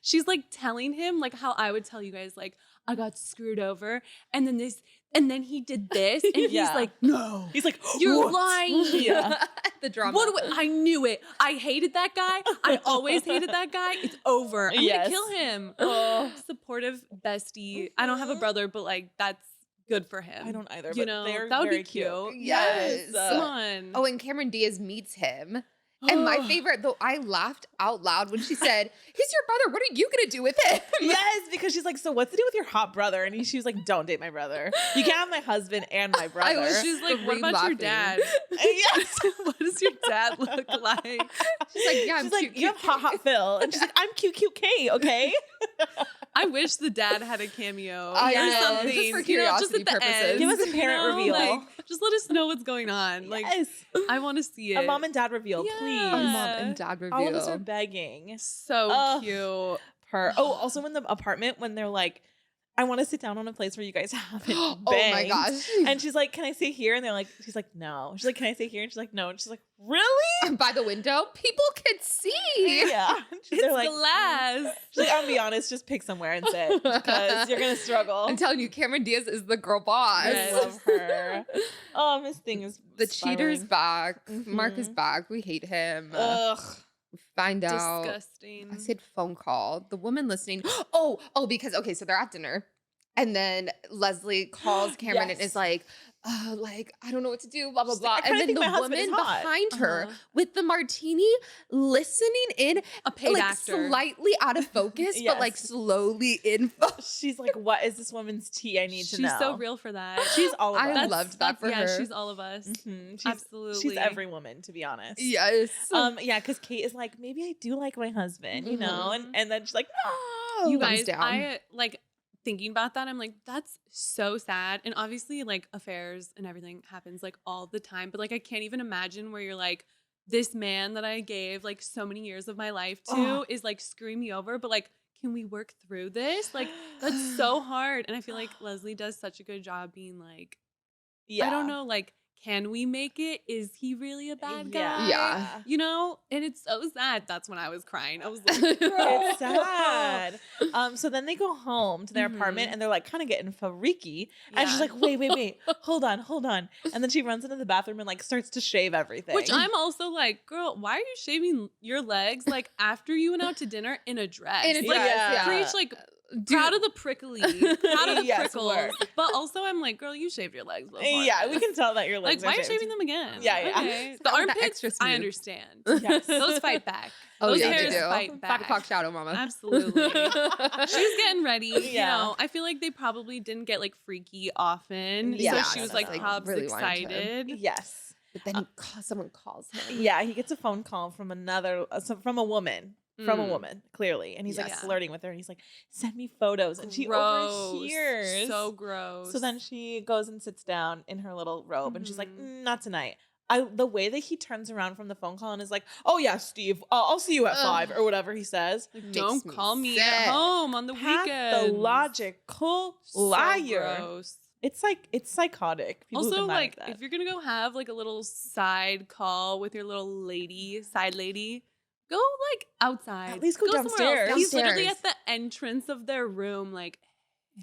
she's like telling him, like, how I would tell you guys, like, I got screwed over. And then he did this. And he's Yeah. like, no, He's like, you're "What?" lying. Yeah. the drama. I knew it. I hated that guy. I always hated that guy. It's over. I'm Yes. gonna kill him. Oh. Supportive bestie. I don't have a brother, but like, that's good for him. I don't either. You but know, they're that would very be cute. Yes. Come on. Oh, and Cameron Diaz meets him. And my favorite, though, I laughed out loud when she said, he's your brother. What are you going to do with him? Yes, because she's like, so what's to do with your hot brother? And she was like, don't date my brother. You can't have my husband and my brother. She's like, what Scream about your laughing. dad? Yes. What does your dad look like? She's like, yeah, I'm She's like, cute, you have hot Phil. And she's like, I'm cute K, okay? I wish the dad had a cameo I or know, something. just for just curiosity at the purposes. end, Give us a parent reveal. Like, just let us know what's going on. Like, Yes. I want to see it. A mom and dad reveal, Yeah. A please. mom and dad reveal. All of us are begging. So Ugh. cute. Her. Oh, also in the apartment when they're like, I want to sit down on a place where you guys haven't Oh banged. my gosh. And she's like, can I stay here? And they're like, she's like, no. She's like, can I stay here? And she's like, no. And she's like, really? By the window, people can see. Yeah. It's They're like, glass. she's like, I'll be honest, just pick somewhere and sit because you're gonna struggle. I'm telling you, Cameron Diaz is the girl boss. I love her. Oh, Miss Thing is The cheater's spiraling. back. Mark is Mhm. back. We hate him. Ugh. We find out. Disgusting. I said phone call. The woman listening. Oh, because okay, so they're at dinner. And then Leslie calls Cameron and Yes. is like, I don't know what to do, blah, blah, She's blah. like, I And kinda then think my the husband is woman hot. behind her Uh-huh. with the martini listening in, A paid like actor. slightly out of focus, but like Yes. slowly in focus. She's like, what is this woman's tea? I need to know. She's so real for that. She's all of I us. loved that for yeah, her. she's all of us. Mhm. She's, Absolutely. She's every woman, to be honest. Yes. Yeah, because Kate is like, maybe I do like my husband, you know? Mhm. And then she's like, no. You Thumbs guys, down. I like thinking about that. I'm like, that's so sad. And obviously, like, affairs and everything happens like all the time. But like, I can't even imagine where you're like, this man that I gave like so many years of my life to Oh. is like screwing me over. But like, can we work through this? Like, that's so hard. And I feel like Leslie does such a good job being like, I don't know, like, can we make it? Is he really a bad guy? Yeah. You know? And it's so sad. That's when I was crying. I was like, it's sad. So then they go home to their apartment and they're like kind of getting freaky. And she's like, wait, hold on. And then she runs into the bathroom and like starts to shave everything. Which I'm also like, girl, why are you shaving your legs like after you went out to dinner in a dress? In a like, dress, preach like proud of the prickly, proud of the prickles. But also, I'm like, girl, you shaved your legs before. Yeah, we can tell that your legs like, why are you shaved. shaving them again? Yeah. Okay. The armpits, I understand. Yes. Those fight back. Oh, Those yeah, hairs they do. fight back. 5 o'clock shadow, mama. Absolutely. She was getting ready. You Yeah. know, I feel like they probably didn't get like freaky often. Yeah. So she was like, Like, Hobbs really wanted to. excited. Yes. But then someone calls him. Yeah, he gets a phone call from from a woman. From a woman, clearly. And he's like flirting with her. And he's like, send me photos. And she overhears. So gross. So then she goes and sits down in her little robe. And she's like, not tonight. The way that he turns around from the phone call and is like, oh yeah, Steve, I'll see you at 5 or whatever he says. Like, don't call me at home on the weekend. Pathological liar. Gross. It's like, it's psychotic. People Also, who like, that. if you're gonna go have like a little side call with your little side lady, go like outside. At least go somewhere downstairs. else. He's literally Downstairs. at the entrance of their room, like,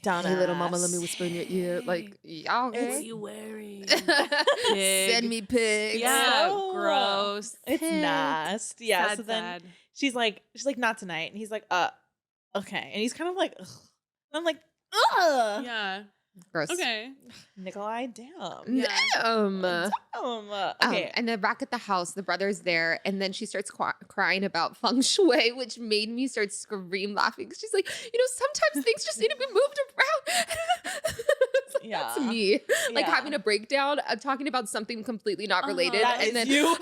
Down Hey, little mama, let me whisper in your ear. Like, y'all what okay? are you wearing? Send me pics. Yeah, Oh. gross. It's Pig. nasty. Yeah. Sad, So then sad. she's like, not tonight. And he's like, okay. And he's kind of like, ugh. And I'm like, ugh. Yeah. Gross. Okay. Nikolai, damn. Yeah. Okay. And then back at the house, the brother's there, and then she starts crying about feng shui, which made me start scream laughing. She's like, sometimes things just need to be moved around. Yeah. That's me, like Yeah. having a breakdown, talking about something completely not related, That and is then you. and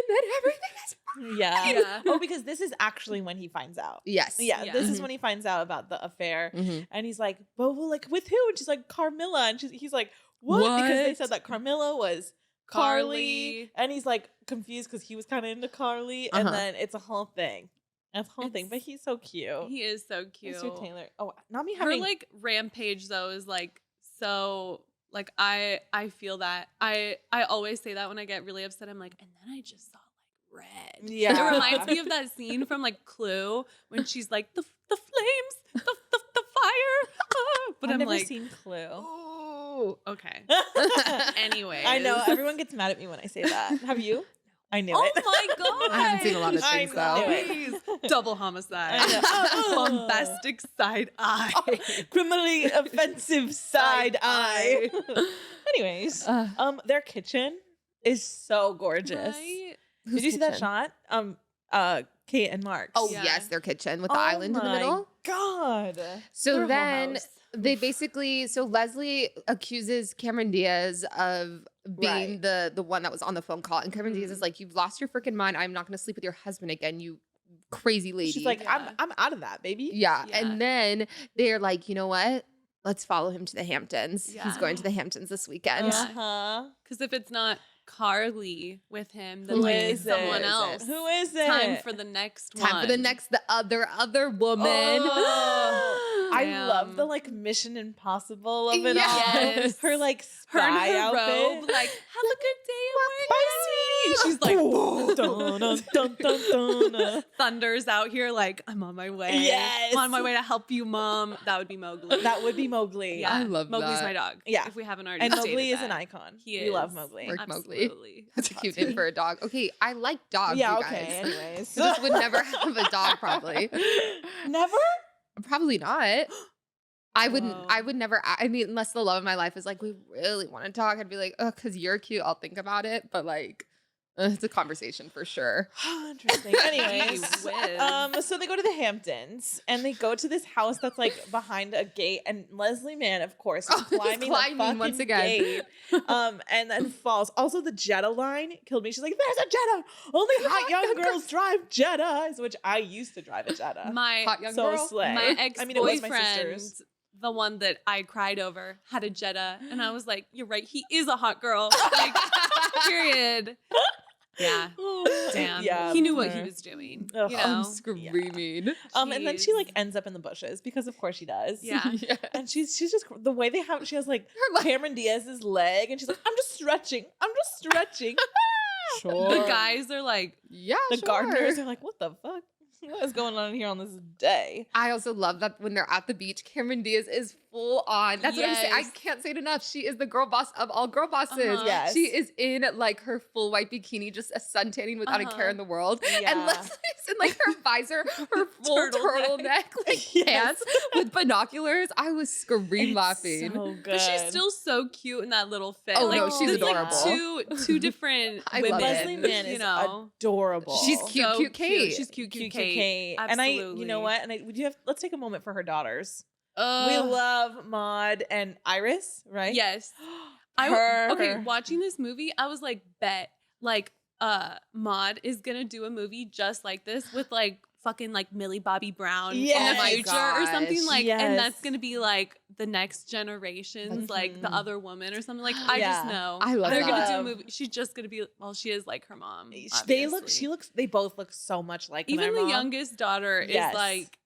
then everything is Yeah. Yeah. Oh, because this is actually when he finds out. yes, Yeah, Yeah. this is when he finds out about the affair. Mhm. And he's like, well, like, with who? And she's like, Carmilla. And he's like, what? Because they What? said that Carmilla was Carly. Carly. And he's like confused because he was kind of into Carly. And then it's a whole thing. It's a whole thing. But he's so cute. He is so cute. Mr. Taylor. Oh, not me Her having. like rampage though is like so like I feel that. I always say that when I get really upset. I'm like, and then I just saw like red. Yeah. It reminds me of that scene from like Clue when she's like the flames, the fire. But I've I'm never like, seen Clue. oh, okay. Anyways. I know. Everyone gets mad at me when I say that. Have you? I knew Oh it. my god! I haven't seen a lot of I things know though. it. Please. Double homicide. I know. Bombastic side eye. Criminally offensive side eye. Anyways, their kitchen is so gorgeous. Right? Whose Did you see that kitchen? shot? Kate and Mark. Oh Yeah. yes, their kitchen with the island in the middle. God. So Their whole then house. they basically, Leslie accuses Cameron Diaz of being the one that was on the phone call, and Cameron Diaz is like, "You've lost your freaking mind. I'm not going to sleep with your husband again, you crazy lady." She's like, Yeah. I'm out of that, baby. yeah. Yeah. And then they're like, you know what? Let's follow him to the Hamptons. He's Yeah. going to the Hamptons this weekend. Yeah. Uh-huh. Because if it's not Carly with him, then Who like is it's someone it? else. Who is it? Time for the next one. Time for the other woman. Oh, I Damn. love the like Mission Impossible of it Yes. all. Her like her in spy her outfit. robe, like, have a good day at work. Bye, Maddy." sweetie. She's like, dun, dun, dun, dun. thunders out here, like, I'm on my way. Yes. I'm on my way to help you, Mom. That would be Mowgli. That would be Mowgli. yeah. I love Mowgli's that. my dog. Yeah. If we haven't already And stated Mowgli is that. an icon. He We love is. Mowgli. Work Mowgli. Absolutely. That's a cute name for a dog. Okay, I like dogs. Yeah, you okay. guys. Anyways. I just would never have a dog, probably. Never? Probably not. I Whoa. would never. I mean, unless the love of my life is like, we really want to talk. I'd be like, oh, because you're cute. I'll think about it. But like, it's a conversation for sure. Interesting. Anyways, Gee whiz. so they go to the Hamptons and they go to this house that's like behind a gate, and Leslie Mann, of course, is Oh, he's climbing, climbing the once fucking again. gate, and then falls. Also, the Jetta line killed me. She's like, "There's a Jetta. Only hot young girls drive Jettas," which I used to drive a Jetta. My Hot young so girl. slay. my I mean, it was my ex-boyfriend, sister's. the one that I cried over, had a Jetta, and I was like, "You're right. He is a hot girl." Like, period. Yeah. Damn. Yeah, He knew what her. he was doing. Ugh. You I'm know? screaming. And then she like Jeez. ends up in the bushes because of course she does. Yeah. And she's just the way they have she has like Her leg- Cameron Diaz's leg and she's like, I'm just stretching. Sure. The guys are like, Yeah, The sure. gardeners are like, what the fuck? What is going on here on this day? I also love that when they're at the beach, Cameron Diaz is full on. That's what I'm saying. I Yes. can't say it enough. She is the girl boss of all girl bosses. Uh-huh. Yes. She is in like her full white bikini, just a suntanning without a care in the world. Yeah. And Leslie's in like her visor, her full Turtleneck. turtleneck, like Yes. pants with binoculars. I was scream laughing. So good. but she's still so cute in that little fit. Oh, like, no, she's there's, adorable. Like two different I women. love it. Leslie Mann you is know. adorable. She's cute, So cute Kate. She's cute, cute Kate. And I, you Absolutely. know what? And we do have. Let's take a moment for her daughters. We Ugh. love Maud and Iris, right? Yes. Okay, watching this movie, I was like, bet like Maud is gonna do a movie just like this with like fucking like Millie Bobby Brown Yes. in Oh the my future or something gosh. like, and that's Yes. gonna be like the next generation's like the Mhm. other woman or something. Like I Yeah. just know I love they're that. gonna do a movie. She's just gonna be she is like her mom. They look. obviously. They both look so much like Even their the mom. youngest daughter Yes. is like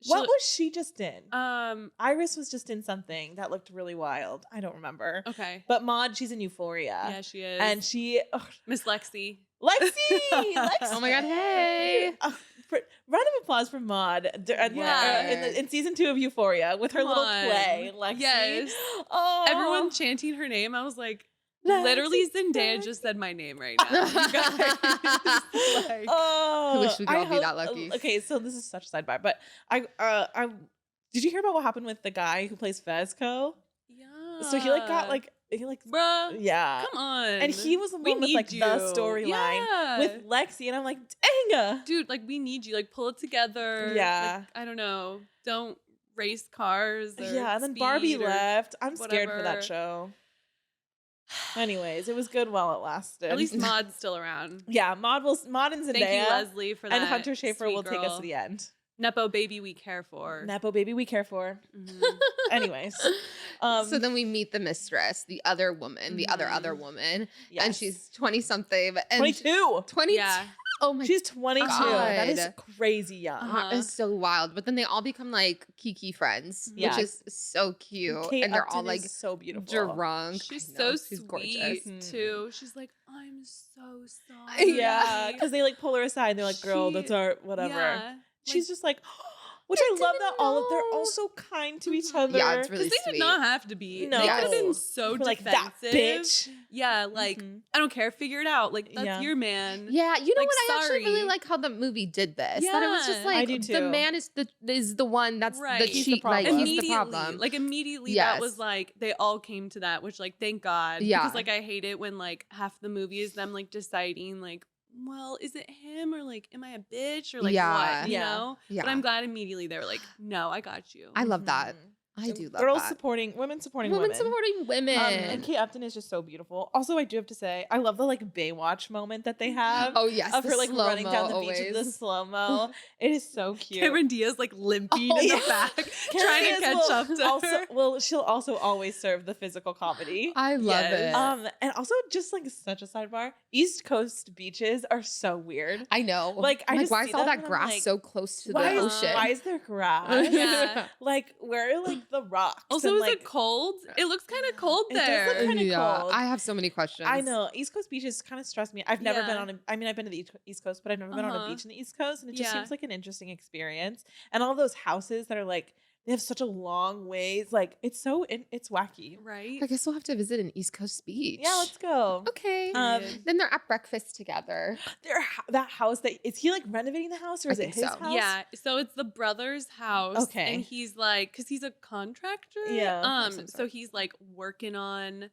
What was she just in? Iris Iris was just in something that looked really wild. I don't remember. okay. But Maud, she's in Euphoria. Yeah, she is. And she, Miss Lexi. Lexi, Oh my God, hey. Round of applause for Maud in season 2 of Euphoria with her Come little on. play, Lexi. Yes. Oh, Everyone chanting her name. I was like, Lexi, literally Zendaya Lexi. just said my name right now. You guys. Like, Oh, I wish we could all be hope- that lucky. Okay, so this is such a sidebar, but I did you hear about what happened with the guy who plays Fezco? yeah. So he bruh. yeah. Come on. And he was the We one with need like you. the storyline Yeah. with Lexi, and I'm like, dang. dude, like we need you. Like pull it together. Yeah. Like, I don't know. Don't race cars. Or Yeah, and then Barbie speed or left. I'm scared for whatever. that show. Anyways, it was good while it lasted. At least Maud's still around. yeah, Maud and Zendaya Thank you, Leslie, for that. and Hunter Schafer sweet will take us girl. to the end. Nepo baby we care for. Nepo baby, we care for. Mhm. Anyways, So then we meet the mistress, the other woman, the other woman, yes. and she's 20 something. And 22. 20. Yeah. Oh my She's 22. That is God. crazy young. Uh-huh. It's so wild. But then they all become like Kiki friends, Yeah. which is so cute. Kate and they're Upton all like is so beautiful. drunk. She's I know, so she's sweet gorgeous. Mhm. too. She's like, I'm so sorry. Yeah, because they like pull her aside. And they're like, "Girl, She- that's our whatever." Yeah. She's just like, which I I love didn't that all of they're know. all so kind to each Mhm. other. Yeah, it's really Because they sweet. did not have to be. No. They could have been Yes. so We're like defensive. that bitch. Yeah, like Mhm. I don't care. Figure it out. Like that's Yeah. your man. Yeah, you know Like, what? I actually really sorry. like how the movie did this. That it was just Yeah. like I do the too. man is the one that's Right. the He's the cheat. Like problem. he's the problem. Like immediately Yes. that was like they all came to that, which like thank God. Yeah. Because like I hate it when like half the movie is them like deciding like, well, is it him or like am I a bitch or like Yeah. what? You Yeah. know? Yeah. But I'm glad immediately they were like, no, I got you. I love that. Mhm. I do love Girls that. supporting women supporting Women women. supporting women. And Kate Upton is just so beautiful. Also, I do have to say, I love the like Baywatch moment that they have. oh yes, Of the her like running slow-mo down the beach with the always. slow mo. It is so cute. Cameron Diaz like limping Oh, in yes. the back, Cameron trying to Diaz catch will up to also, her. well, she'll also always serve the physical comedy. I love Yes. it. And also just like such a sidebar, East Coast beaches are so weird. I know. Like, I just why see is all them that and I'm grass like, so close to Why the is, ocean? why is there grass? Yeah. Like where are like the rocks? Also, and, is like, it cold? It looks kind of cold It does look there. kinda cold. I have so many questions. I know East Coast beaches kind of stress me. I've never been Yeah. on a. I mean, I've been to the East Coast, but I've never been on a Uh-huh. beach in the East Coast, and it just Yeah. seems like an interesting experience. And all those houses that are like they have such a long ways. Like it's so it's wacky. Right? I guess we'll have to visit an East Coast beach. Yeah, let's go. Okay. Period. Then they're at breakfast together. That house that is he like renovating the house or I is it think his so. house? Yeah, so it's the brother's house. Okay. And he's like, because he's a contractor. Yeah, of some So sort. he's like working on,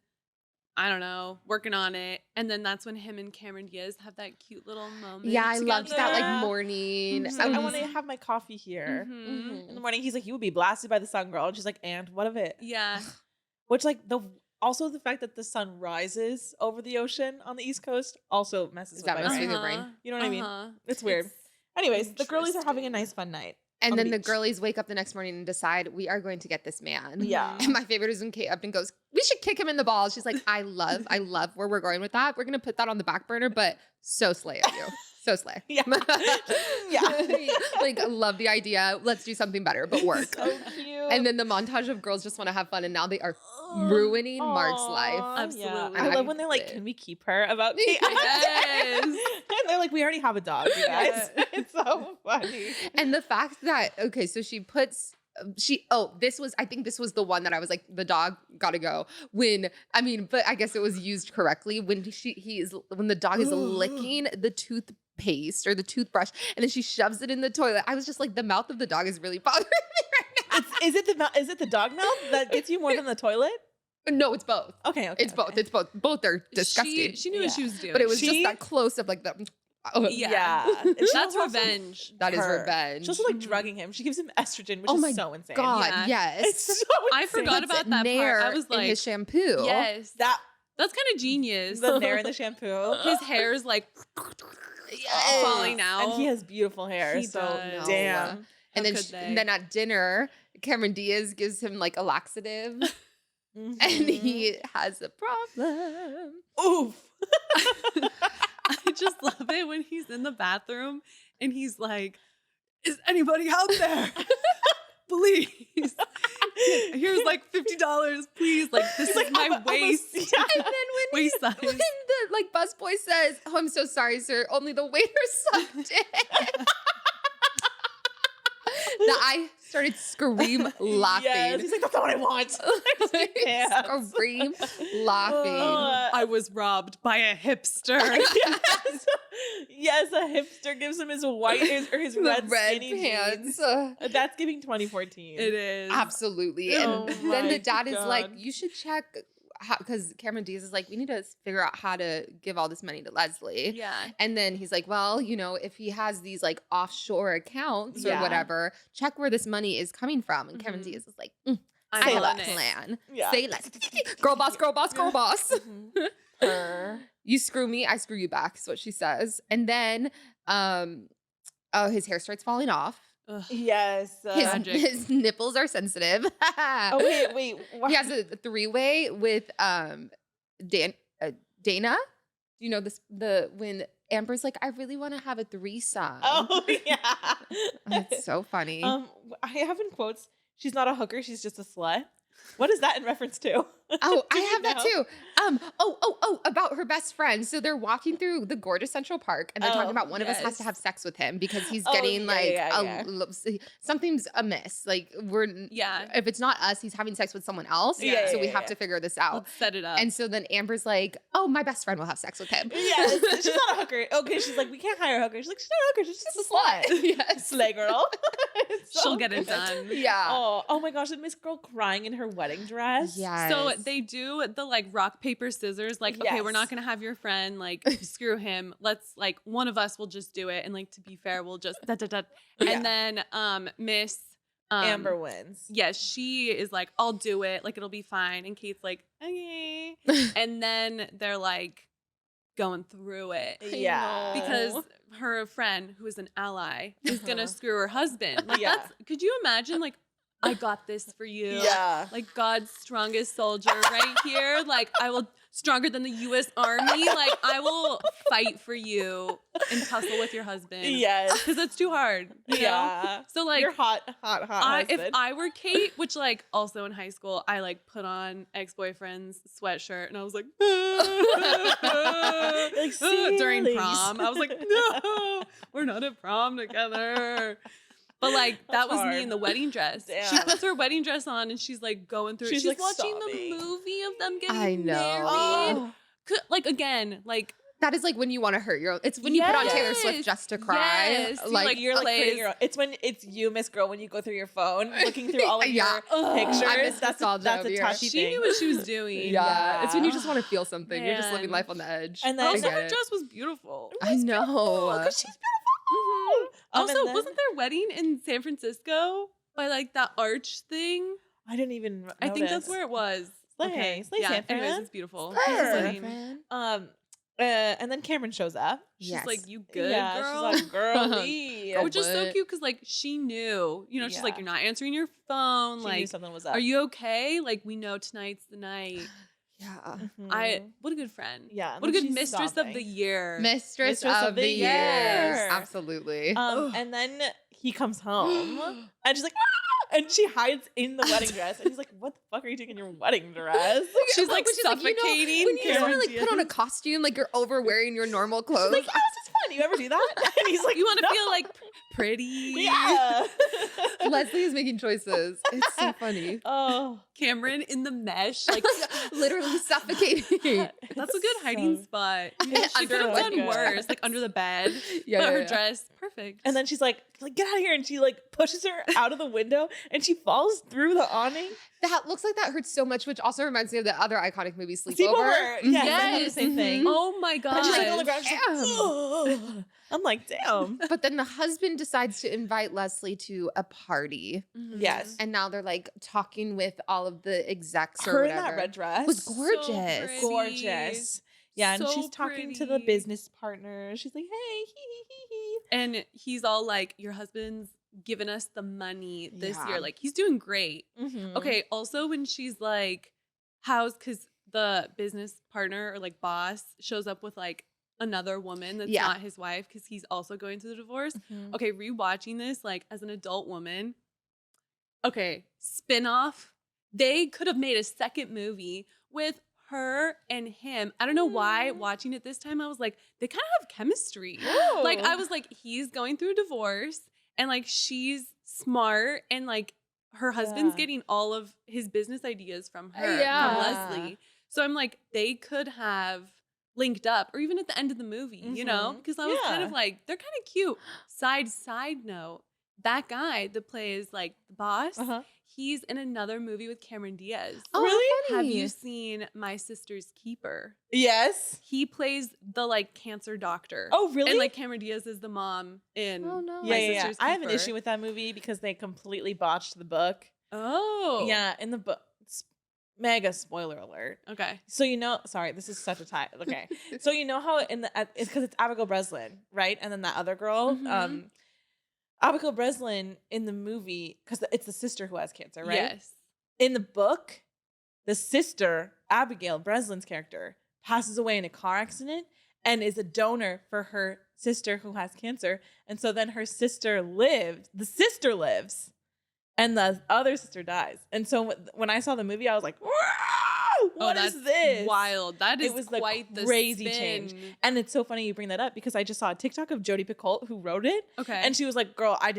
I don't know, working on it. And then that's when him and Cameron Diaz have that cute little moment. Yeah, I loved that together. like morning. Mhm. She's like, I was- want to have my coffee here. Mhm. In the morning, he's like, you will be blasted by the sun, girl. And she's like, and what of it? Yeah. Which like also the fact that the sun rises over the ocean on the East Coast also messes Is with that my messing brain. with your brain? You know what I mean? Uh-huh. It's weird. Anyways, the girlies are having a interesting. nice fun night. And on the then the beach. girlies wake up the next morning and decide we are going to get this man. Yeah. And my favorite is when Kate Upton goes, we should kick him in the balls. She's like, I love where we're going with that. We're going to put that on the back burner, but so slay of you. So slay. Yeah. Yeah. Like, I love the idea. Let's do something better, but work. So cute. And then the montage of girls just want to have fun, and now they are ruining Mark's life. Absolutely. I love when they're like, can we keep her about Kate? Yes. And they're like, we already have a dog, you guys. It's so funny. And the fact that, okay, so she puts, I think this was the one that I was like, the dog gotta go. But I guess it was used correctly when when the dog is licking the toothpaste or the toothbrush, and then she shoves it in the toilet. I was just like, the mouth of the dog is really bothering me right now. Is it the dog mouth that gets you more than the toilet? No, it's both. Okay. It's both. It's both. Both are disgusting. She knew what she was doing. But it was just that close of like the. Oh, Yeah. That's revenge. That is revenge. She's also like drugging him. She gives him estrogen, which is so insane. God, Yeah. yes. It's so insane. I forgot about that Nair part. I was like, in his shampoo. yes. That's Kind of genius. the Nair in the shampoo. His hair is like falling out. And he has beautiful hair. He so does. damn. And How then, could they? and then at dinner, Cameron Diaz gives him like a laxative, Mhm. and he has a problem. Oof. I just love it when he's in the bathroom and he's like, is anybody out there? Please. Here's like $50, please. Like, this is like, my I'm waist. almost- yeah. And then Waist size. when the like busboy says, "Oh, I'm so sorry, sir. Only the waiter sucked it." That I started laughing. Yes. He's like, that's not what I want. Pants. Scream laughing. I was robbed by a hipster. yes. Yes, a hipster gives him his his red skinny pants. jeans. That's giving 2014. It is. Absolutely. Oh And then my the dad is like, God. you should check, because Cameron Diaz is like, we need to figure out how to give all this money to Leslie. Yeah. And then he's like, well, if he has these like offshore accounts or Yeah. whatever, check where this money is coming from. And Cameron Mhm. Diaz is like, I'm I on love it. plan. Yeah. Say less. Girl boss, girl boss, girl boss. Mhm. Her. You screw me, I screw you back, is what she says. And then his hair starts falling off. Ugh. Yes. Tragic. His nipples are sensitive. oh wait. What? He has a three-way with Dana. Do you know this? When Amber's like, I really want to have a threesome. Oh yeah. That's so funny. I have in quotes. She's not a hooker. She's just a slut. What is that in reference to? Oh, I Do you have that know? too. About her best friend. So they're walking through the gorgeous Central Park, and they're talking about one of us has yes. to have sex with him because he's Oh, getting yeah. something's amiss. Like Yeah. if it's not us, he's having sex with someone else. Yeah, so we yeah, have yeah. to figure this out. Let's set it up. And so then Amber's like, oh, my best friend will have sex with him. Yes. She's not a hooker. Okay. She's like, we can't hire a hooker. She's like, she's not a hooker. She's just a slut. Yes. Slay girl. It's so She'll get it good. done. Yeah. Oh my gosh. And Miss Girl crying in her wedding dress. Yes. So they do the like rock, paper, scissors. Like, okay, we're Yes. not going to have your friend. Like, screw him. Let's like, one of us will just do it. And like, to be fair, we'll just Yeah. And then Miss Amber wins. Yes, she is like, I'll do it. Like, it'll be fine. And Kate's like, okay. And then they're like going through it. Yeah. Because her friend, who is an ally, is gonna screw her husband. Like, Yeah. could you imagine? Like, I got this for you. Yeah. Like God's strongest soldier right here. Like, I will stronger than the U.S. Army. Like, I will fight for you and tussle with your husband. Yes. Because it's too hard. You know? Yeah. So like, Your hot if husband. I were Kate, which like also in high school, I like put on ex-boyfriend's sweatshirt and I was like, Like, during sillies. prom, I was like, no, we're not at prom together. But like that That's was hard. me in the wedding dress. She Damn. puts her wedding dress on and she's like going through. She's, She's like, watching sobbing. the movie of them getting I know. married. Oh. Like again, like That is like when you want to hurt your own. It's when you put on Taylor Yes. Swift just to cry. Yes. You, like, You're like plays. creating your own. It's when it's you, Miss Girl, when you go through your phone, looking through all of Yeah. your pictures. I miss That's nostalgia a of touchy she thing. knew what she was doing. Yeah. It's when you Yeah. just want to feel something. You're just living Man. life on the edge. And then- I Also, get her it. dress was beautiful. I know. Because she's Mhm. beautiful. Also, and then- wasn't their wedding in San Francisco by like that arch thing? I didn't even. I think that's notice. where it was. Slay. Slay, yeah. San Anyways, Fran. it's beautiful. Slay. It's Hey, wedding. friend. And then Cameron shows up. She's like, you good, Yeah, girl? she's like, girly. Girl, Which is so what? cute because, like, she knew. You know, she's like, Yeah. you're not answering your phone. She like, knew something was up. are you okay? Like, we know tonight's the night. Yeah. Mhm. What a good friend. Yeah. and What a then good she's mistress of the sobbing. year. Mistress of the year. year. Absolutely. And then he comes home and she's like, ah! And she hides in the wedding dress. And he's like, what the fuck are you doing in your wedding dress? She's like When she's like, suffocating. you know, when you just want to like Cameron put on a Diaz. costume, like you're over wearing your normal She's clothes. like, yeah, this is fun. You ever do that? And he's like, You want to "No." feel like pretty. Yeah. Leslie is making choices. It's so funny. Oh. Cameron in the mesh. Like, Literally suffocating. that's a good hiding spot. She Under could have a done blanket. worse. Like, under the bed. Yeah, But yeah, her yeah. dress, perfect. And then she's like, get out of here. And she like pushes her out of the window and she falls through the awning. That looks like that hurts so much, which also reminds me of the other iconic movie, Sleepover. Sleepover. Yeah, Yes. the same thing. Oh my god. And she's like on the ground. She's Damn. like, "Ugh." I'm like, damn. But then the husband decides to invite Leslie to a party. Mhm. Yes. And now they're like talking with all of the execs or Her in whatever. that red dress was So gorgeous. pretty. gorgeous. Yeah, and So she's talking to the pretty. business partner. She's like, hey, hee. And he's all like, your husband's given us the money this Yeah. year. Like, he's doing great. Mm-hmm. Okay, also when she's like, because the business partner or like boss shows up with like another woman that's Yeah. not his wife because he's also going through the divorce. Mm-hmm. Okay, rewatching this like as an adult woman. Okay, spin-off. They could have made a second movie with her and him. I don't know why watching it this time I was like, they kind of have chemistry. Like I was like, he's going through a divorce and like she's smart and like her husband's Yeah. getting all of his business ideas from her, from Yeah. Leslie. So I'm like, they could have linked up or even at the end of the movie, you know? Mhm. Because I was kind Yeah. of like, they're kind of cute. Side note, that guy that plays like the boss, Uh-huh. he's in another movie with Cameron Diaz. Oh, Really? Have funny. you seen My Sister's Keeper? Yes. He plays the like cancer doctor. Oh, really? And like Cameron Diaz is the mom in Oh, no. My yeah. Sister's I have an Keeper. issue with that movie because they completely botched the book. Oh. Yeah, in the book. Mega spoiler alert. Okay. So sorry, this is such a tie. Okay, so you know how it's because it's Abigail Breslin, right? And then that other girl, Mhm. Abigail Breslin in the movie, because it's the sister who has cancer, right? Yes. In the book, the sister, Abigail Breslin's character, passes away in a car accident and is a donor for her sister who has cancer. And so then the sister lives, and the other sister dies. And so when I saw the movie, I was like, wow, what is that's this? wild. That is It was the quite the crazy spin. change. And it's so funny you bring that up because I just saw a TikTok of Jodi Picoult who wrote it. Okay. And she was like, girl, I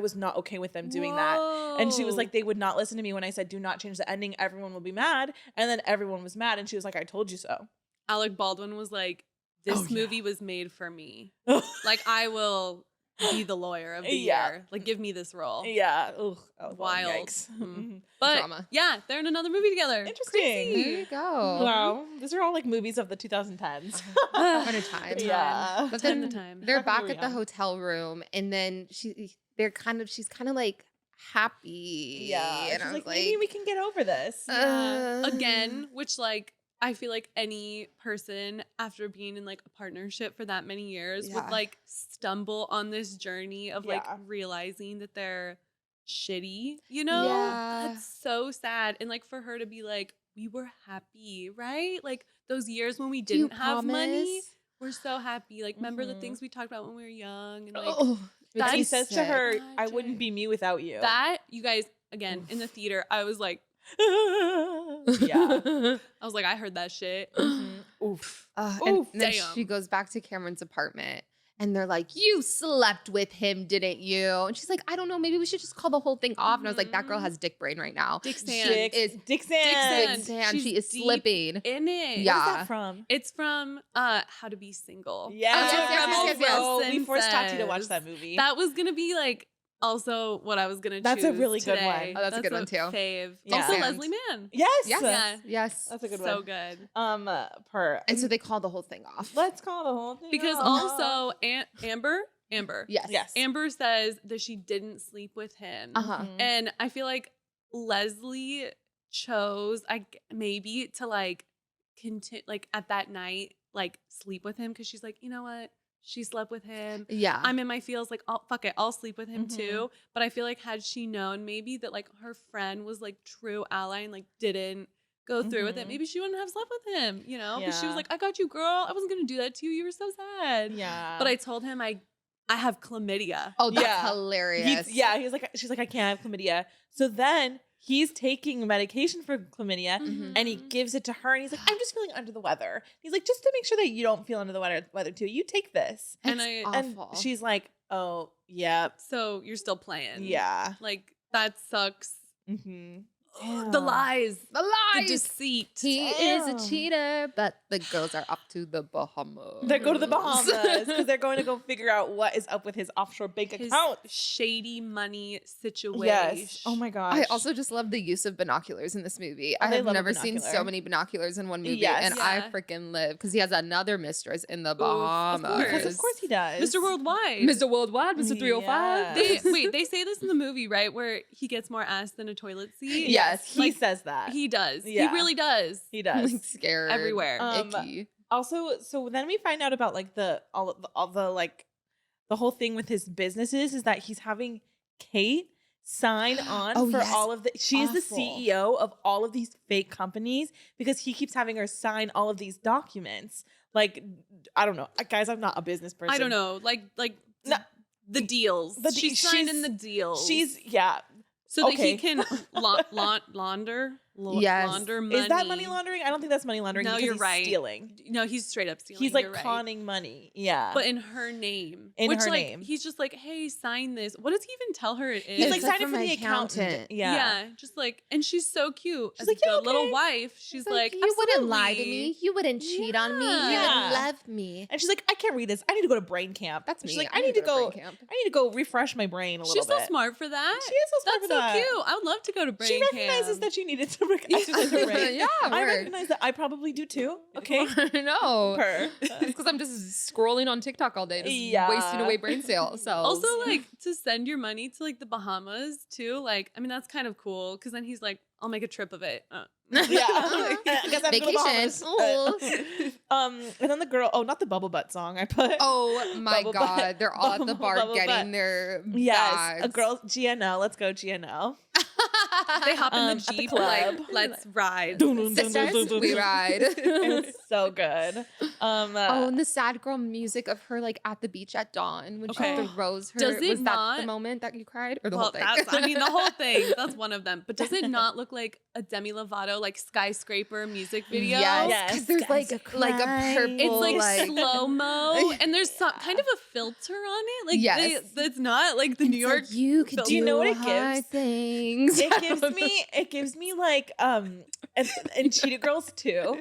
was not okay with them doing that. And she was like, Whoa. they would not listen to me when I said, do not change the ending. Everyone will be mad. And then everyone was mad. And she was like, I told you so. Alec Baldwin was like, this Oh, yeah. movie was made for me. Like, I will be the lawyer of the Yeah. year. Like, give me this role. Yeah. Ugh. Wild. Yikes. Mhm. But Drama. yeah, they're in another movie together. Interesting. There you go. Wow. These are all like movies of the 2010s. What a time. Yeah. But Time then to time. they're Back when back we were at the young. hotel room, and then she's kind of like happy. Yeah. And She's I was like, maybe we can get over this. Again, which like I feel like any person after being in like a partnership for that many years Yeah. would like stumble on this journey of like Yeah. realizing that they're shitty, you know? Yeah. That's so sad. And like for her to be like, we were happy, right? Like those years when we Do you didn't have money, promise? we're so happy. Like remember the Mhm. things we talked about when we were young and like Oh, That He is says to sick. her, I Tragic. wouldn't be me without you. that, you guys, again, in the theater, I was like, yeah. I was like, I heard that shit. Oof. And Oof, then damn. she goes back to Cameron's apartment, and they're like, "You slept with him, didn't you?" And she's like, "I don't know. Maybe we should just call the whole thing off." And I was like, "That girl has dick brain right now. Dick Sand. Dick, is Dick Sand. Sand. Big sand. She's She is deep slipping." in it. Yeah. Where's that from? It's from How to Be Single. Yes. yes. Oh, we Wilson forced Tati to says. watch that movie. That was gonna be like also what I was gonna That's choose a really good today. one. Oh, that's a good one, too. Fave. Yeah. Also And- Leslie Mann. yes. Yes. Yeah. Yes. That's a good So one. good. And so they call the whole thing off. Let's call the whole thing Because off. also Amber. Yes. Yes. Amber says that she didn't sleep with him. Uh-huh. Mhm. And I feel like Leslie chose maybe to like continue like at that night like sleep with him because she's like, you know what? She slept with him. Yeah. I'm in my feels like, oh, fuck it. I'll sleep with him Mhm. too. But I feel like had she known maybe that like her friend was like true ally and like didn't go through with it, Mhm. maybe she wouldn't have slept with him, you know? Because she was Yeah. like, I got you, girl. I wasn't going to do that to you. You were so sad. Yeah. But I told him I have chlamydia. Oh, that's Yeah. hilarious. He was like, she's like, I can't have chlamydia. So then he's taking medication for chlamydia Mhm. and he gives it to her and he's like, I'm just feeling under the weather. He's like, just to make sure that you don't feel under the weather too, you take this. And It's And awful. she's like, oh, yeah. So you're still playing. Yeah. Like that sucks. Mm-hmm. The lies. the The lies. deceit. He is a Damn. cheater, but the girls are up to the Bahamas. They go to the Bahamas because they're going to go figure out what is up with his offshore bank His account. shady money situation. Yes. Oh my gosh. I also just love the use of binoculars in this movie. I they have love a never seen so binocular. many binoculars in one movie, Yes. and I Yeah. freaking live because he has another mistress in the Oof, of Bahamas. course. because of course he does. Mr. Worldwide. Mr. Worldwide, Mr. 305. Yes. They say this in the movie, right? Where he gets more ass than a toilet seat. Yes, he Like, says that. He does. Yeah. He really does. He does. Like scared Everywhere. icky. Also, so then we find out about like all the like the whole thing with his businesses is that he's having Kate sign on Oh, for yes. all of the she is the Awful. CEO of all of these fake companies because he keeps having her sign all of these documents. Like, I don't know. Guys, I'm not a business person. I don't know. Like No. the deals. She's signing the deals. She's yeah. so that okay. he can launder Yes. launder money. Is that money laundering? I don't think that's money laundering. No, because you're he's right. Stealing. No, he's straight up stealing. He's like You're right. conning money. Yeah. But in her name. In Which her like name. he's just like, hey, sign this. What does he even tell her it is? he's It's like like sign it from for my the accountant. accountant. Yeah. just like, and she's so cute. She's As like, a "You good little okay?" wife. She's It's like, you wouldn't lie to "Absolutely." me. You wouldn't cheat on me. You Yeah. would love me. And she's like, I can't read this. I need to go to brain camp. That's And me. She's like, I need to go. brain camp. I need to go refresh my brain a little She's bit. so smart for that. She is so smart That's for that. so cute. I would love to go to brain She camp. recognizes that she needed to exercise her brain. Yeah, I word. recognize that. I probably do too. Okay. I know. Her. It's because I'm just scrolling on TikTok all day, just Yeah. wasting away brain cells. Also, like to send your money to like the Bahamas too. Like, I mean, that's kind of cool because then he's like, I'll make a trip of it. Yeah. I guess I'm Vacation. And then the girl, not the bubble butt song I put. Oh my Bubble God. butt. They're all at the Bubble bar butt. getting their Yes. bags. A girl, GNL. Let's go, GNL. They hop in At the the Jeep, club. like, let's ride. Sisters, we ride. It's so good. Oh, and the sad girl music of her like at the beach at dawn when Okay. she throws her. Does it was that not- the moment that you cried or the Well, whole thing? I mean, the whole thing. That's one of them. But does it not look like a Demi Lovato, like skyscraper music video? Yes, Yes. because there's like Guys are a crying. purple. It's like, slow mo, and there's some kind of a filter on it. Like, Yes. it's not like the New York. Like, you could film. do you know what it hard gives? things. It gives me like in Cheetah Girls 2.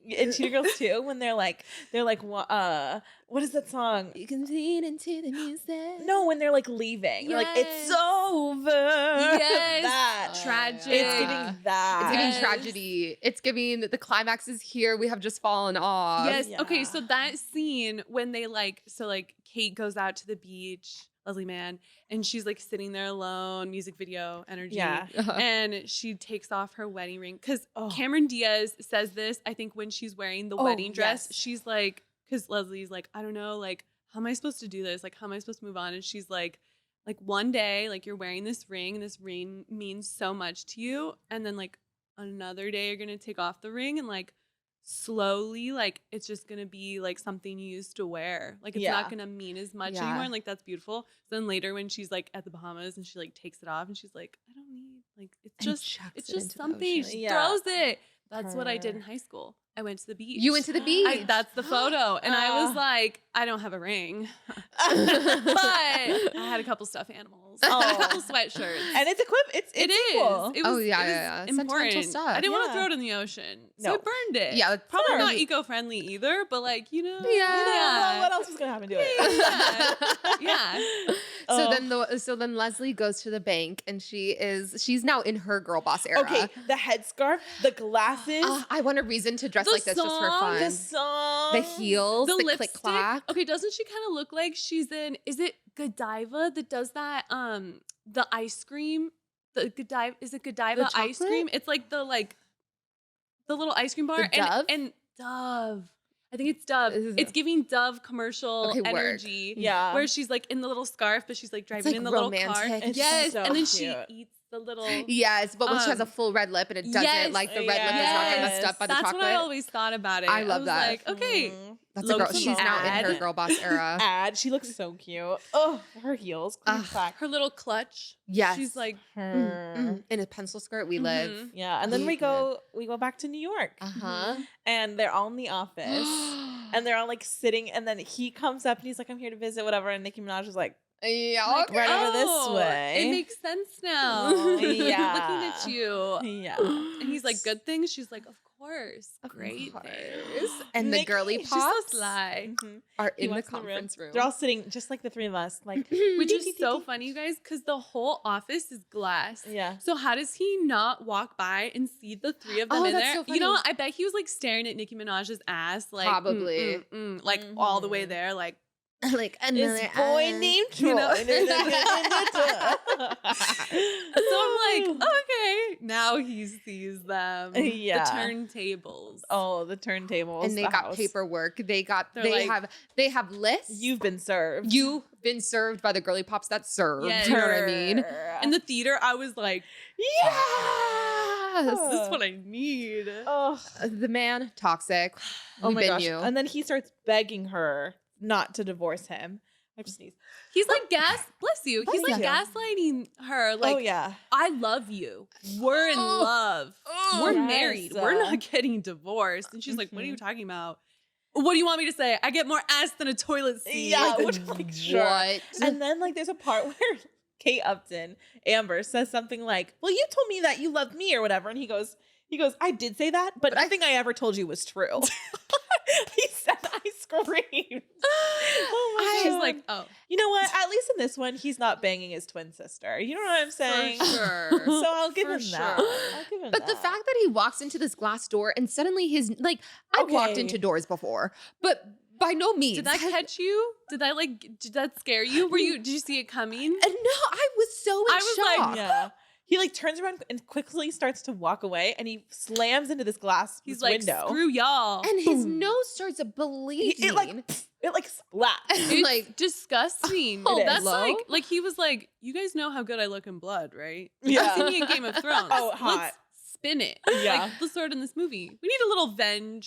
In Cheetah Girls 2 when they're like what is that song? You can lean into the music. No, when they're like leaving. They're like, it's over. Yes. That. Tragic. It's Yeah. giving that. It's giving Yes. tragedy. It's giving the climax is here. We have just fallen off. Yes. Yeah. Okay. So that scene when they like Kate goes out to the beach, Leslie Mann, and she's like sitting there alone, music video energy. Yeah. And she takes off her wedding ring because Oh. Cameron Diaz says this. I think when she's wearing the Oh, wedding dress, yes. she's like, because Leslie's like, I don't know, like, how am I supposed to do this? Like, how am I supposed to move on? And she's like one day, like you're wearing this ring, and this ring means so much to you, and then like another day you're gonna take off the ring and like slowly like it's just gonna be like something you used to wear, like it's Yeah. not gonna mean as much Yeah. anymore, and like that's beautiful. So then later when she's like at the Bahamas and she like takes it off and she's like, I don't need, like it's And just chucks it's it just into the something. ocean. She Yeah. throws it. That's what I did in Her. high school. I went to the beach. You went to the beach. That's the photo, and I was like, I don't have a ring, but I had a couple stuffed animals, a Oh. couple sweatshirts. And it's it's It is. equal. It Oh, was, yeah, it was yeah, yeah. Sentimental important. stuff. I didn't want to Yeah. throw it in the ocean, so No. I burned it. Yeah, that's Probably Sure. not eco-friendly either, but like Yeah. Well, what else was gonna happen to it? yeah. Oh. So then Leslie goes to the bank and she's now in her girl boss era. Okay, the headscarf, the glasses, I want a reason to dress The like this just for song, fun. the song, The heels, the, click lipstick. clack. Okay, doesn't she kind of look like she's in? Is it Godiva that does that? The ice cream. The Godiva, is it Godiva ice chocolate? cream? It's like the little ice cream bar. The Dove? And Dove. I think it's Dove. It's giving Dove commercial Okay, work. energy. Yeah. Where she's like in the little scarf, but she's like driving like in the little car. romantic. It's Yes. so And then cute. she eats the little. Yes, but when she has a full red lip and it doesn't, Yes. like the red lip is not getting messed up by the That's chocolate. what I always thought about it. I love was that. like, okay. That's a girl. Low-key She's now in her ad. girl boss era. Ad. She looks so cute. Oh, her heels. Queen clack. Her little clutch. Yes. She's like, Her. In a pencil skirt, we live. mhm. Yeah, and then we go back to New York. Uh-huh. And they're all in the office. And they're all like sitting, and then he comes up and he's like, I'm here to visit, whatever. And Nicki Minaj is like, Yeah, Like, okay. right over this "Oh, way." It makes sense now. Yeah. Looking at you. yeah. And he's like, good things? She's like, of course. Great course. things. And the Nicki, girly she's She's so pops sly. are He in the walks in the room. conference room. They're all sitting just like the three of us. Like, Which is so funny, you guys, because the whole office is glass. yeah. So how does he not walk by and see the three of them Oh, in that's there? so You know, funny. I bet he was like staring at Nicki Minaj's ass, like Probably. like all the way Mhm. there, like like another This boy named Troy. You know? So so I'm like, okay, now he sees them. Yeah. The turntables. Oh, the turntables. and they the got house. paperwork. They They're like- have lists. You've been served. You've been served by the girly pops that serve. Yes. You know what I mean? In the theater, I was like, Yes. this is what I need. Oh, The man, toxic. oh We've my been gosh. you. And then he starts begging her not to divorce him. I just sneezed. He's like bless you. He's Bless like you. gaslighting her. Like, oh yeah. I love you. We're in Oh. love. We're Yes. married. We're not getting divorced. And she's like, what are you talking about? What do you want me to say? I get more ass than a toilet seat. Yeah. Like, Like, sure. what? And then like there's a part where Kate Upton, Amber, says something like, well, you told me that you loved me or whatever. And he goes, I did say that, but nothing I ever told you was true. He said, I screamed. Oh my She's God. like, oh, you know what? At least in this one, he's not banging his twin sister. You know what I'm saying? for sure. So I'll give For him that. sure. I'll give him But the that. fact that he walks into this glass door and suddenly his like I've walked Okay. into doors before, but by no means. Did that catch you? Did that scare you? Did you see it coming? No, I was so in I was like, shock. Yeah. He like turns around and quickly starts to walk away, and he slams into this glass He's this like, window. screw y'all. And his Boom. nose starts bleeding. It like splat. It's like disgusting. Oh, That's low? like he was like, you guys know how good I look in blood, right? Yeah. You've seen me in Game of Thrones. Oh, hot. Let's spin it. Yeah. Like the sword in this movie. We need a little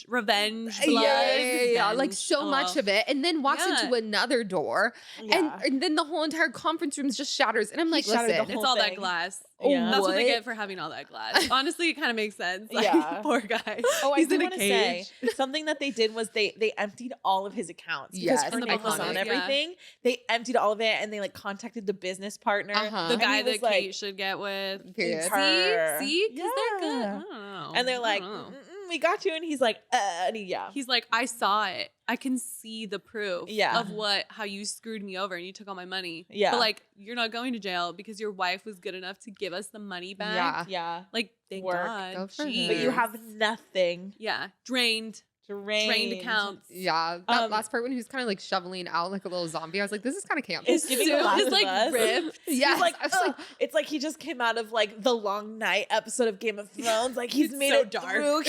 revenge, blood. yeah, like revenge. so much of it, and then walks Yeah. into another door, Yeah. and then the whole entire conference room just shatters. And I'm like, shattered the listen, whole It's all that thing. glass. Yeah. That's what they What? get for having all that glass. Honestly, it kind of makes sense. Like, Yeah. poor guy. Oh, I He's do in a want to say cage. something that they did was they emptied all of his accounts Yes, because her in the name was Bahamas, on yeah. everything. They emptied all of it, and they like contacted the business partner, Uh-huh. The and guy he was that like- Kate should get with. Period. Her. See? Because they're good. Yeah. I don't know. and they're I like, don't know. we got you, and he's like, and yeah. He's like, I saw it. I can see the proof Yeah. of how you screwed me over and you took all my money. Yeah. But like, you're not going to jail because your wife was good enough to give us the money back. Yeah. Like, thank Work. God. Go for Jeez. her. But you have nothing. Yeah. Drained Drained accounts. yeah, that Um, last part when he was kind of like shoveling out like a little zombie, I was like, this is kind of campy. It's giving The Last It's of like Us. ripped. Yeah, He's like, I was like, "Ugh." It's like he just came out of like the long night episode of Game of Thrones. Like he's It's made so it dark. through.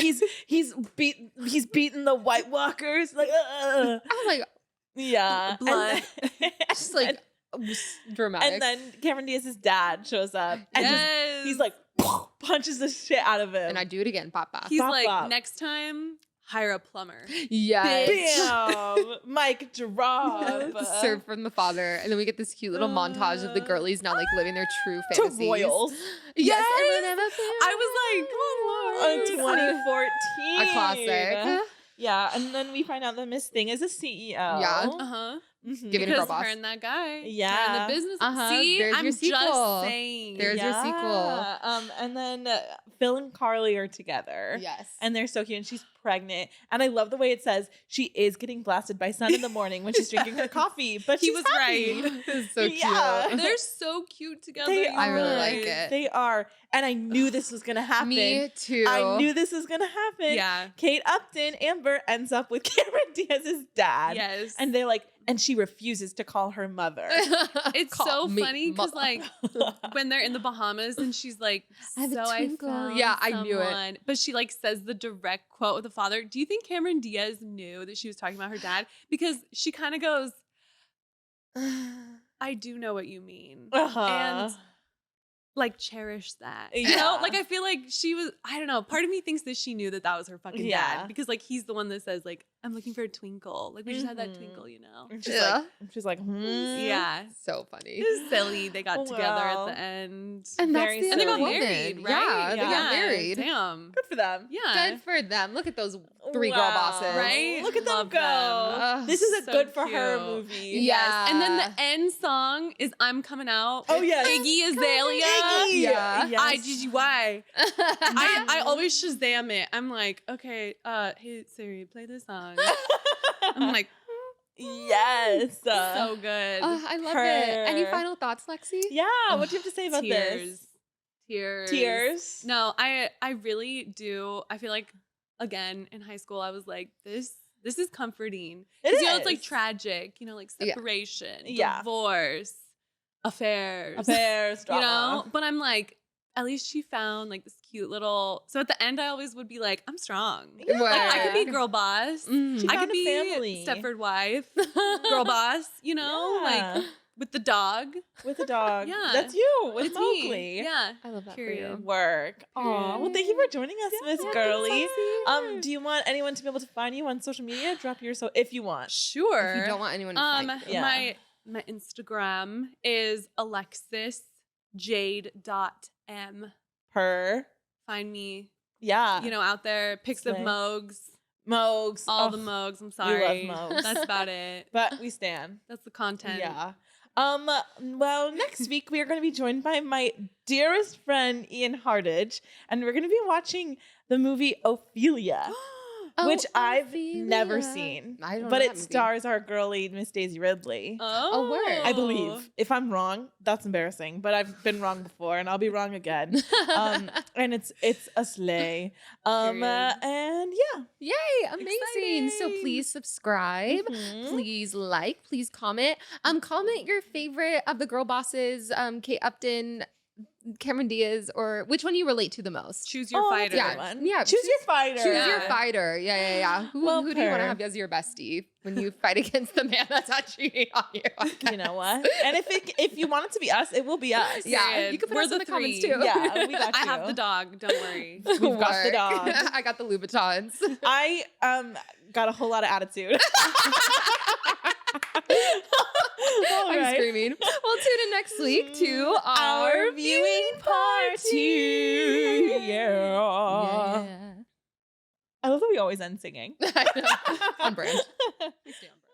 He's beaten the White Walkers. Like, I was like, yeah, Blood. just like dramatic. and then Cameron Diaz's dad shows up and Yes. he's like punches the shit out of him. and I do it again, Papa. He's Bop, like, bop. next time, hire a plumber. Yes. Bam, Mike drop. Served from the father, and then we get this cute little montage of the girlies now like living their true to fantasies. royals. Yes, I was like, On come on. 2014. a classic. Yeah, and then we find out that Miss Thing is a CEO. Yeah. Uh-huh. Mhm. Give it a girl Because boss. her and that guy. Yeah. They're in the business. Uh-huh. See, There's I'm your sequel. just saying. There's your sequel. And then Phil and Carly are together. Yes. And they're so cute, and she's pregnant. And I love the way it says she is getting blasted by Sun in the morning when she's drinking her coffee. But He she's was happy. right. It's so Yeah. cute. They're so cute together. They you I really are. like guys. it. They are. And I knew this was gonna happen. Me too. I knew this was gonna happen. Yeah. Kate Upton, Amber, ends up with Cameron Diaz's dad. Yes. And they're like, and she refuses to call her mother. It's Call so me funny because mother. like when they're in the Bahamas and she's like, I have a so I twinkle." found Yeah, I knew it. someone. But she like says the direct quote with the father. Do you think Cameron Diaz knew that she was talking about her dad? Because she kind of goes, I do know what you mean. And like cherish that. You know? Yeah. Like I feel like she was, I don't know, part of me thinks that she knew that that was her fucking Yeah. dad. Because like he's the one that says like, I'm looking for a twinkle. Like we just had that twinkle, you know? And Yeah. she's like, Yeah. So funny. It was silly. They got together at Well. the end. And that's Very the And they got other woman. married, right? Yeah, they got married. Damn. Good for them. Yeah. Good for them. Look at those 3 girl Wow. bosses. Right? Look at them Love go. them. This is a So good for her cute. movie. Yeah. And then the end song is I'm Coming Out. Oh, with yes. Iggy Azalea. Iggy. Yeah. Yes. IGGY. I always Shazam it. I'm like, okay, hey Siri, play this song. I'm like, Yes. so good. I love it. Any Her. final thoughts, Lexi? Yeah. What do you have to say about this? Tears. Tears. No, I really do. I feel like again in high school I was like this is comforting. It Because you know it's like is. tragic, you know, like Yeah. separation, Yeah. divorce, affairs. Affairs, You know? drama. But I'm like at least she found like this cute little so at the end I always would be like, I'm strong. Yeah. Like I could be Word. girl boss. Mm. She I found could a be family. Stepford wife, girl boss, you know, Yeah. like with the dog. With a dog. Yeah. That's you with It's Mowgli. me. Yeah. I love that Period. for you. Work. Aw. Well, thank you for joining us, Miss Yeah, Girly. thanks, Do you want anyone to be able to find you on social media? Drop your if you want. Sure. If you don't want anyone to find you. Yeah. My Instagram is alexisjade.m. Her. Find me, Yeah. you know, out there. Pics of Slay. Mogs. Mogs. All Oh, the Mogs. I'm we sorry. love Mogs. That's about it. But we stand. That's the content. Yeah. Well, next week we are going to be joined by my dearest friend Ian Hardage, and we're going to be watching the movie Ophelia, which I've never seen. I don't know but that it movie. stars our girlie Miss Daisy Ridley. Oh, word. I believe. If I'm wrong, that's embarrassing, but I've been wrong before and I'll be wrong again. And it's a slay. Period. And yeah. Yay, amazing. So Exciting. please subscribe. Mhm. Please like, please comment. Comment your favorite of the girl bosses, Kate Upton, Cameron Diaz, or which one you relate to the most. Choose your Oh, fighter. that's a good Yeah. one. Yeah, Choose your fighter. Choose your Yeah. fighter. Yeah. Who do you want to per. have as your bestie when you fight against the man that's not cheating on you? You know what? And if you want it to be us, it will be us. Yeah, Period. you can put We're us in the the comments three. too. Yeah, we got I you. have the dog. Don't worry. We've got the Work. dog. I got the Louboutins. I got a whole lot of attitude. All I'm right. screaming. We'll tune in next week to Our viewing party. Yeah. I love that we always end singing. I know. On brand. We stay on brand.